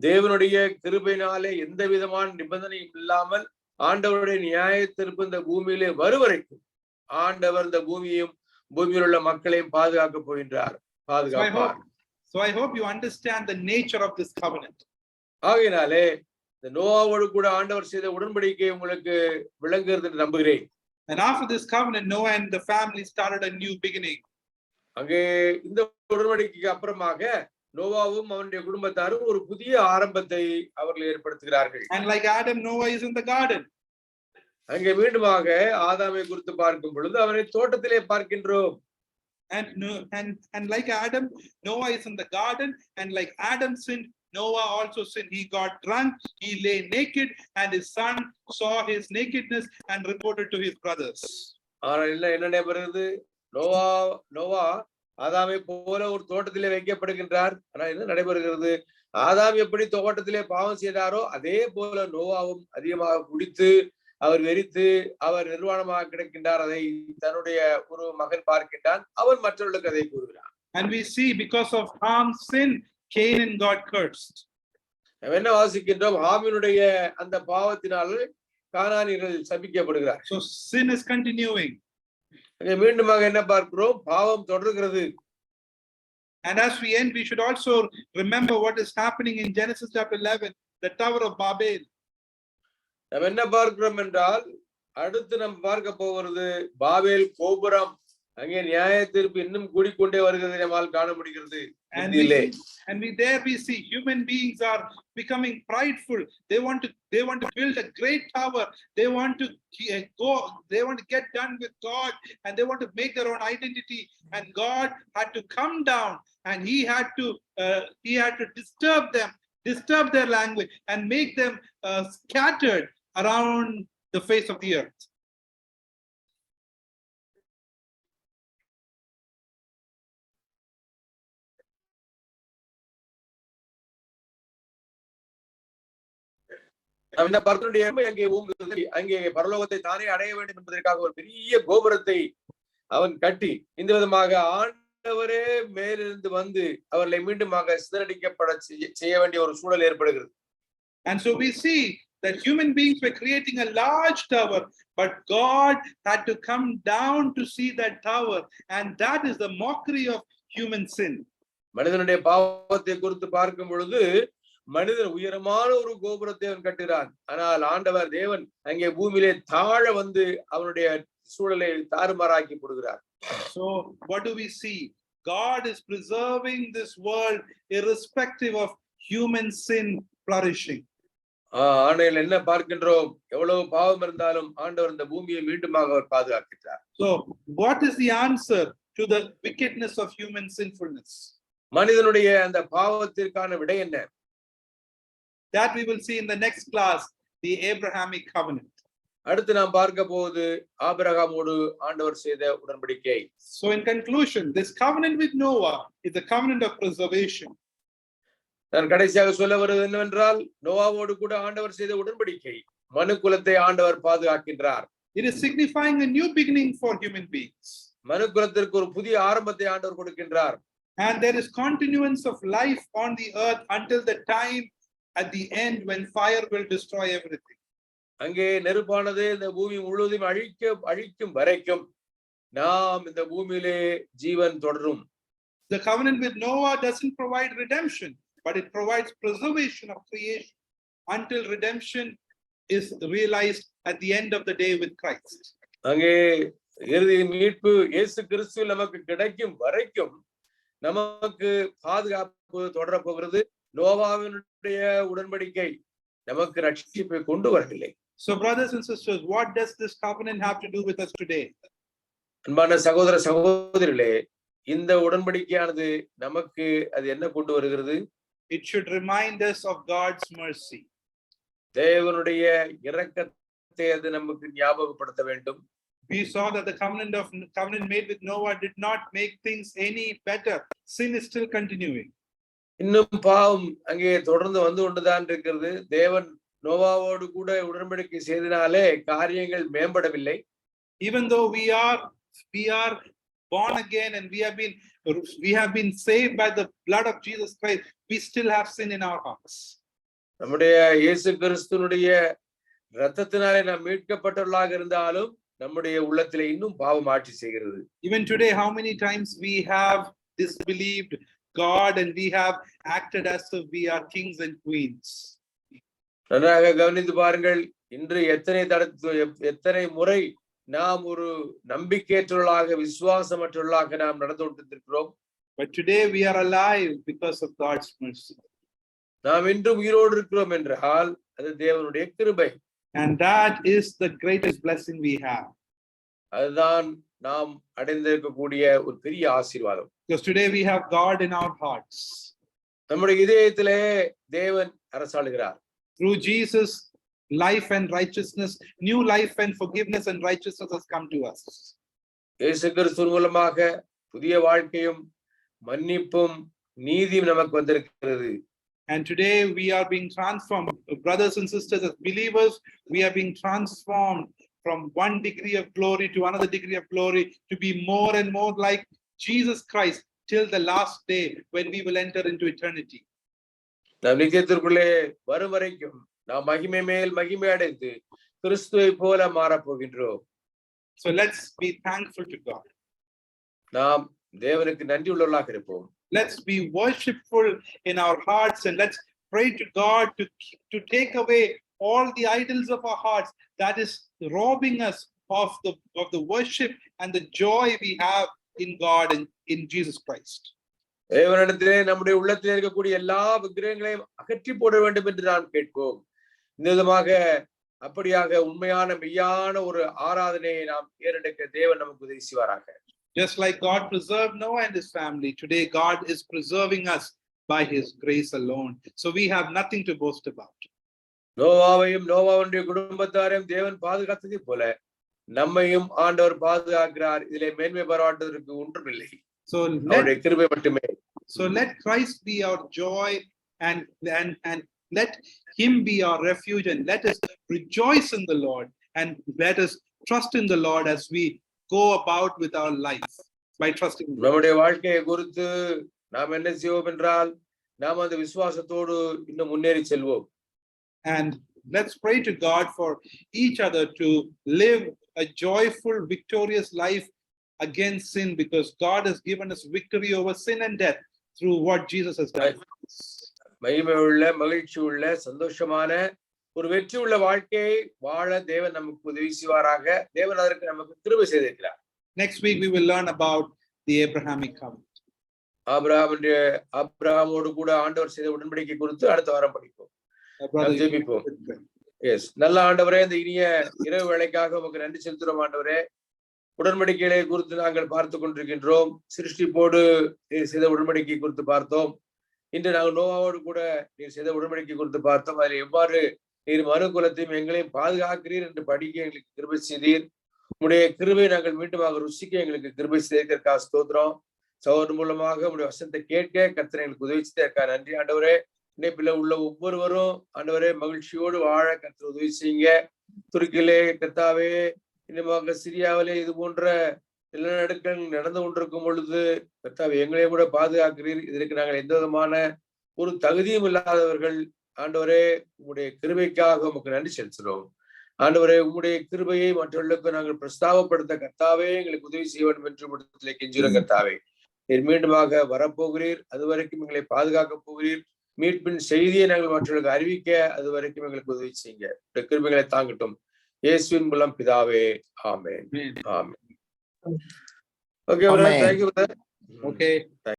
தேவனுடைய கிருபையினாலே எந்த விதமான நிபந்தனையும் இல்லாமல் ஆண்டவருடைய நியாயத்தீர்ப்பு இந்த பூமியிலே வருவரைக்கும் ஆண்டவர் இந்த பூமியில் உள்ள மக்களையும் பாதுகாக்க போகின்றார், பாதுகாப்பார். So I hope you understand the nature of this covenant. ஆகையினாலே இந்த நோவாவோடு கூட ஆண்டவர் செய்த உடன்படிக்கை உங்களுக்கு விளங்குகிறது என்று நம்புகிறேன். And after this covenant, Noah and the family started a new beginning. அங்கே இந்த உடன்படிக்கைக்கு அப்புறமாக நோவாவும் அவனுடைய குடும்பத்தாரும் ஒரு புதிய ஆரம்பத்தை அவர்கள் ஏற்படுத்துகிறார்கள். And like Adam, Noah is in the garden. அங்கே மீண்டுமாக ஆதாமை குறித்து பார்க்கும் பொழுது அவனை தோட்டத்திலே பார்க்கின்றோம். And like Adam, Noah is in the garden, and like Adam sinned, Noah also sinned. He got drunk, he lay naked, and his son saw his nakedness and reported to his brothers. ஆனால் என்ன நடைபெறுகிறது? நோவா ஆதாமை போல ஒரு தோட்டத்திலே வைக்கப்படுகின்றார். ஆனால் என்ன நடைபெறுகிறது? ஆதாம் எப்படி தோட்டத்திலே பாவம் செய்தாரோ அதே போல நோவாவும் அதிகமாக குடித்து அவர் வெறித்து அவர் நிர்வாணமாக கிடக்கின்றார். அதை தன்னுடைய ஒரு மகன் பார்க்கின்றான், அவன் மற்றவர்களுக்கு அதை கூறுகிறான். And we see because of Ham's sin, Canaan got cursed. என்ன வாசிக்கின்றோம்? ஹாமினுடைய அந்த பாவத்தினால் கானானியர்கள் சபிக்கப்படுகிறார். So sin is continuing. மீண்டுமாக என்ன பார்க்கிறோம்? பாவம் தொடர்கிறது. And as we end, we should also remember what is happening in Genesis chapter 11, the Tower of Babel. நாம் என்ன பார்க்கிறோம் என்றால், அடுத்து நாம் பார்க்க போகிறது பாபேல் கோபுரம். அங்கே நியாய தீர்ப்பு இன்னும் கூடிக்கொண்டே வருகிறது நம்மால் காண முடிகிறது. And there we see human beings are becoming prideful. They want to build a great tower. They want to get done with God, and they want to make their own identity. And God had to come down, and he had to disturb their language and make them scattered around the face of the earth. அங்கே பரலோகத்தை தானே அடைய வேண்டும் என்பதற்காக ஒரு பெரிய கோபுரத்தை அவன் கட்டி இந்த விதமாக ஆண்டவரே மேலிருந்து வந்து அவர்களை மீண்டுமாக சிதறடிக்கப்பட செய்ய வேண்டிய ஒரு சூழல் ஏற்படுகிறது. And so we see that human beings were creating a large tower, but God had to come down to see that tower, and that is the mockery of human sin. மனிதனுடைய பாவத்தை குறித்து பார்க்கும் பொழுது மனிதன் உயரமான ஒரு கோபுரத்தை அவன் கட்டுகிறான். ஆனால் ஆண்டவர் தேவன் அங்கே பூமியிலே தாழ வந்து அவனுடைய சூழலை தாறுமாறாக்கி போடுகிறார். So what do we see? God is preserving this world irrespective of human sin flourishing. ஆணையில் என்ன பார்க்கின்றோம்? எவ்வளவு பாவம் இருந்தாலும் ஆண்டவர் இந்த பூமியை மீண்டுமாக அவர் பாதுகாக்கிறார். So what is the answer to the wickedness of human sinfulness? மனிதனுடைய அந்த பாவத்திற்கான விடை என்ன? That we will see in the next class, the Abrahamic covenant. அடுத்து நாம் பார்க்க போவது ஆபிரகாமோடு ஆண்டவர் செய்த உடன்படிக்கை. So in conclusion, this covenant with Noah is the covenant of preservation. நான் கடைசியாக சொல்ல வருவது என்னவென்றால், நோவாவோடு கூட ஆண்டவர் செய்த உடன்படிக்கை மனுக்குலத்தை ஆண்டவர் பாதுகாக்கின்றார். It is signifying a new beginning for human beings. மனுக்குலத்திற்கு ஒரு புதிய ஆரம்பத்தை ஆண்டவர் கொடுக்கின்றார். And there is continuance of life on the earth until the time at the end when fire will destroy everything. அங்கே நெருப்பானது இந்த பூமி முழுவதும் அழிக்கும் வரைக்கும் நாம் இந்த பூமியிலே ஜீவன் தொடரும். The covenant with Noah doesn't provide redemption, but it provides preservation of creation until redemption is realized at the end of the day with Christ. அங்கே இறுதி மீட்பு இயேசு கிறிஸ்துவில் நமக்கு கிடைக்கும் வரைக்கும் நமக்கு பாதுகாப்பு தொடர போகிறது. நோவாவினுடைய உடன்படிக்கை நமக்கு ரட்சிப்பை கொண்டு வரவில்லை. So brothers and sisters, what does this covenant have to do with us today? அன்பான சகோதர சகோதரிகளே, இந்த உடன்படிக்கையானது நமக்கு அது என்ன கொண்டு வருகிறது? It should remind us of God's mercy. தேவனுடைய இரக்கத்தை அது நமக்கு ஞாபகப்படுத்த வேண்டும். We saw that the covenant made with Noah did not make things any better. Sin is still continuing. இன்னும் பாவம் அங்கே தொடர்ந்து வந்து கொண்டுதான் இருக்கிறது. தேவன் நோவாவோடு கூட உடன்படிக்கை செய்தனாலே காரியங்கள் மேம்படவில்லை. Even though we are born again and we have been saved by the blood of Jesus Christ, we still have sin in our hearts. நம்முடைய இயேசு கிறிஸ்துவினுடைய இரத்தத்தினாலே நாம் மீட்கப்பட்டவர்களாக இருந்தாலும் நம்முடைய உள்ளத்திலே இன்னும் பாவம் ஆட்சி செய்கிறது. Even today, how many times we have disbelieved God and we have acted as if we are kings and queens. நன்றாக கவனித்து பாருங்கள், இன்று எத்தனை முறை நாம் ஒரு நம்பிக்கையற்றவர்களாக விசுவாசமற்றவர்களாக நாம் நடந்து கொண்டிருக்கிறோம். But today we are alive because of God's mercy. நாம் இன்றும் உயிரோடு இருக்கிறோம் என்றால் அது தேவனுடைய கிருபை. And that is the greatest blessing we have. அதுதான் நாம் அடைந்திருக்கக்கூடிய ஒரு பெரிய ஆசீர்வாதம். Because today we have God in our hearts. நம்முடைய இதயத்திலே தேவன் அரசாளுகிறார். Through Jesus, life and righteousness, new life and forgiveness and righteousness has come to us. இயேசு கிறிஸ்து மூலமாக புதிய வாழ்க்கையும் மன்னிப்பும் நீதியும் நமக்கு வந்திருக்கிறது. And today we are being transformed, brothers and sisters, as believers, we are being transformed from one degree of glory to another degree of glory to be more and more like Jesus Christ till the last day when we will enter into eternity. நாம் நித்தியத்திற்குள்ளே வரும் வரைக்கும் நாம் மகிமை மேல் மகிமை அடைந்து கிறிஸ்துவை போல மாறப் போகின்றோம். So let's be thankful to God. நாம் தேவனுக்கு நன்றி உள்ளவர்களாக இருப்போம். Let's be worshipful in our hearts, and let's pray to God to take away all the idols of our hearts that is robbing us of the worship and the joy we have in God and in Jesus Christ. தேவனிடத்திலே நம்முடைய உள்ளத்திலே இருக்கக்கூடிய எல்லா விக்கிரகங்களையும் அகற்றி போட வேண்டும் என்று நாம் கேட்போம். இந்த விதமாக அப்படியாக உண்மையான மெய்யான ஒரு ஆராதனையை நாம் ஏறெடுக்க தேவன் நமக்கு உதவி செய்வாராக. Just like God preserved Noah and his family, today God is preserving us by his grace alone. So we have nothing to boast about. நோவாவையும் நோவாவுடைய குடும்பத்தாரையும் தேவன் பாதுகாத்ததை போல நம்மையும் ஆண்டவர் பாதுகாக்கிறார். இதிலே மேன்மை பாராட்டுவதற்கு ஒன்றுமில்லை. அவருடைய கிருபை மட்டுமே. So let Christ be our joy, and let him be our refuge, and let us rejoice in the Lord, and let us trust in the Lord as we go about with our life by trusting him. நம்முடைய வாழ்க்கையை குறித்து நாம் என்ன செய்வோம் என்றால் நாம் அந்த விசுவாசத்தோடு இன்னும் முன்னேறி செல்வோம். And let's pray to God for each other to live a joyful, victorious life against sin, because God has given us victory over sin and death through what Jesus has done. மகிமை உள்ள, மகிழ்ச்சி உள்ள, சந்தோஷமான ஒரு வெற்றி உள்ள வாழ்க்கையை வாழ தேவன் நமக்கு உதவி செய்வாராக. தேவன் அதற்கு நமக்கு கிருபை செய்திருக்கிறார். Next week we will learn about the Abrahamic covenant. ஆபிரகாமோடு கூட ஆண்டவர் செய்த உடன்படிக்கை குறித்து அடுத்த வாரம் படிப்போம். ஜெபிப்போம். எஸ், நல்ல ஆண்டவரே, இந்த இனிய இரவு வேளைக்காக உமக்கு நன்றி செலுத்துறோம் ஆண்டவரே. உடன்படிக்கைகளை குறித்து நாங்கள் பார்த்து கொண்டிருக்கின்றோம். சிருஷ்டிப்போடு நீர் செய்த உடன்படிக்கை குறித்து பார்த்தோம். இன்று நாங்கள் நோவாவோடு கூட நீர் செய்த உடன்படிக்கை குறித்து பார்த்தோம். அதில் எவ்வாறு நீர் மனு குலத்தையும் எங்களையும் பாதுகாக்கிறீர் என்று படிக்க எங்களுக்கு கிருபை செய்தீர். உங்களுடைய கிருபை நாங்கள் மீண்டுமாக ருசிக்க எங்களுக்கு கிருபை செய்திருக்கிறதுக்காக ஸ்தோத்திரம். சகோதரன் மூலமாக உங்களுடைய வசனத்தை கேட்க கர்த்தர் எங்களுக்கு உதவி செய்திருக்கார். நன்றி ஆண்டவரே. இணைப்பில் உள்ள ஒவ்வொருவரும் ஆண்டவரே மகிழ்ச்சியோடு வாழ கர்த்தர் உதவி செய்யுங்க. துருக்கியிலே கர்த்தாவே, இன்னுமாக சிரியாவிலே இது போன்ற நிலநடுக்கங்கள் நடந்து கொண்டிருக்கும் பொழுது கர்த்தாவே எங்களையும் கூட பாதுகாக்கிறீர். இதற்கு நாங்கள் எந்த விதமான ஒரு தகுதியும் இல்லாதவர்கள். ஆண்டவரே, உங்களுடைய கிருபைக்காக உமக்கு நன்றி செலுத்துகிறோம். ஆண்டவரே, உங்களுடைய கிருபையை மற்றவர்களுக்கு நாங்கள் பிரஸ்தாபப்படுத்த கர்த்தாவே எங்களுக்கு உதவி செய்ய வேண்டும் என்று இடத்திலே கெஞ்சுகிற கர்த்தாவே, நீர் மீண்டுமாக வரப்போகிறீர். அது வரைக்கும் எங்களை பாதுகாக்க போகிறீர். மீட்பின் செய்தியை நாங்கள் மற்றவர்களுக்கு அறிவிக்க அது வரைக்கும் எங்களுக்கு உதவி செய்யுங்க. கிருபைகளை தாங்கட்டும். இயேசுவின் மூலம் பிதாவே, ஆமென். ஆமென். Okay, Okay.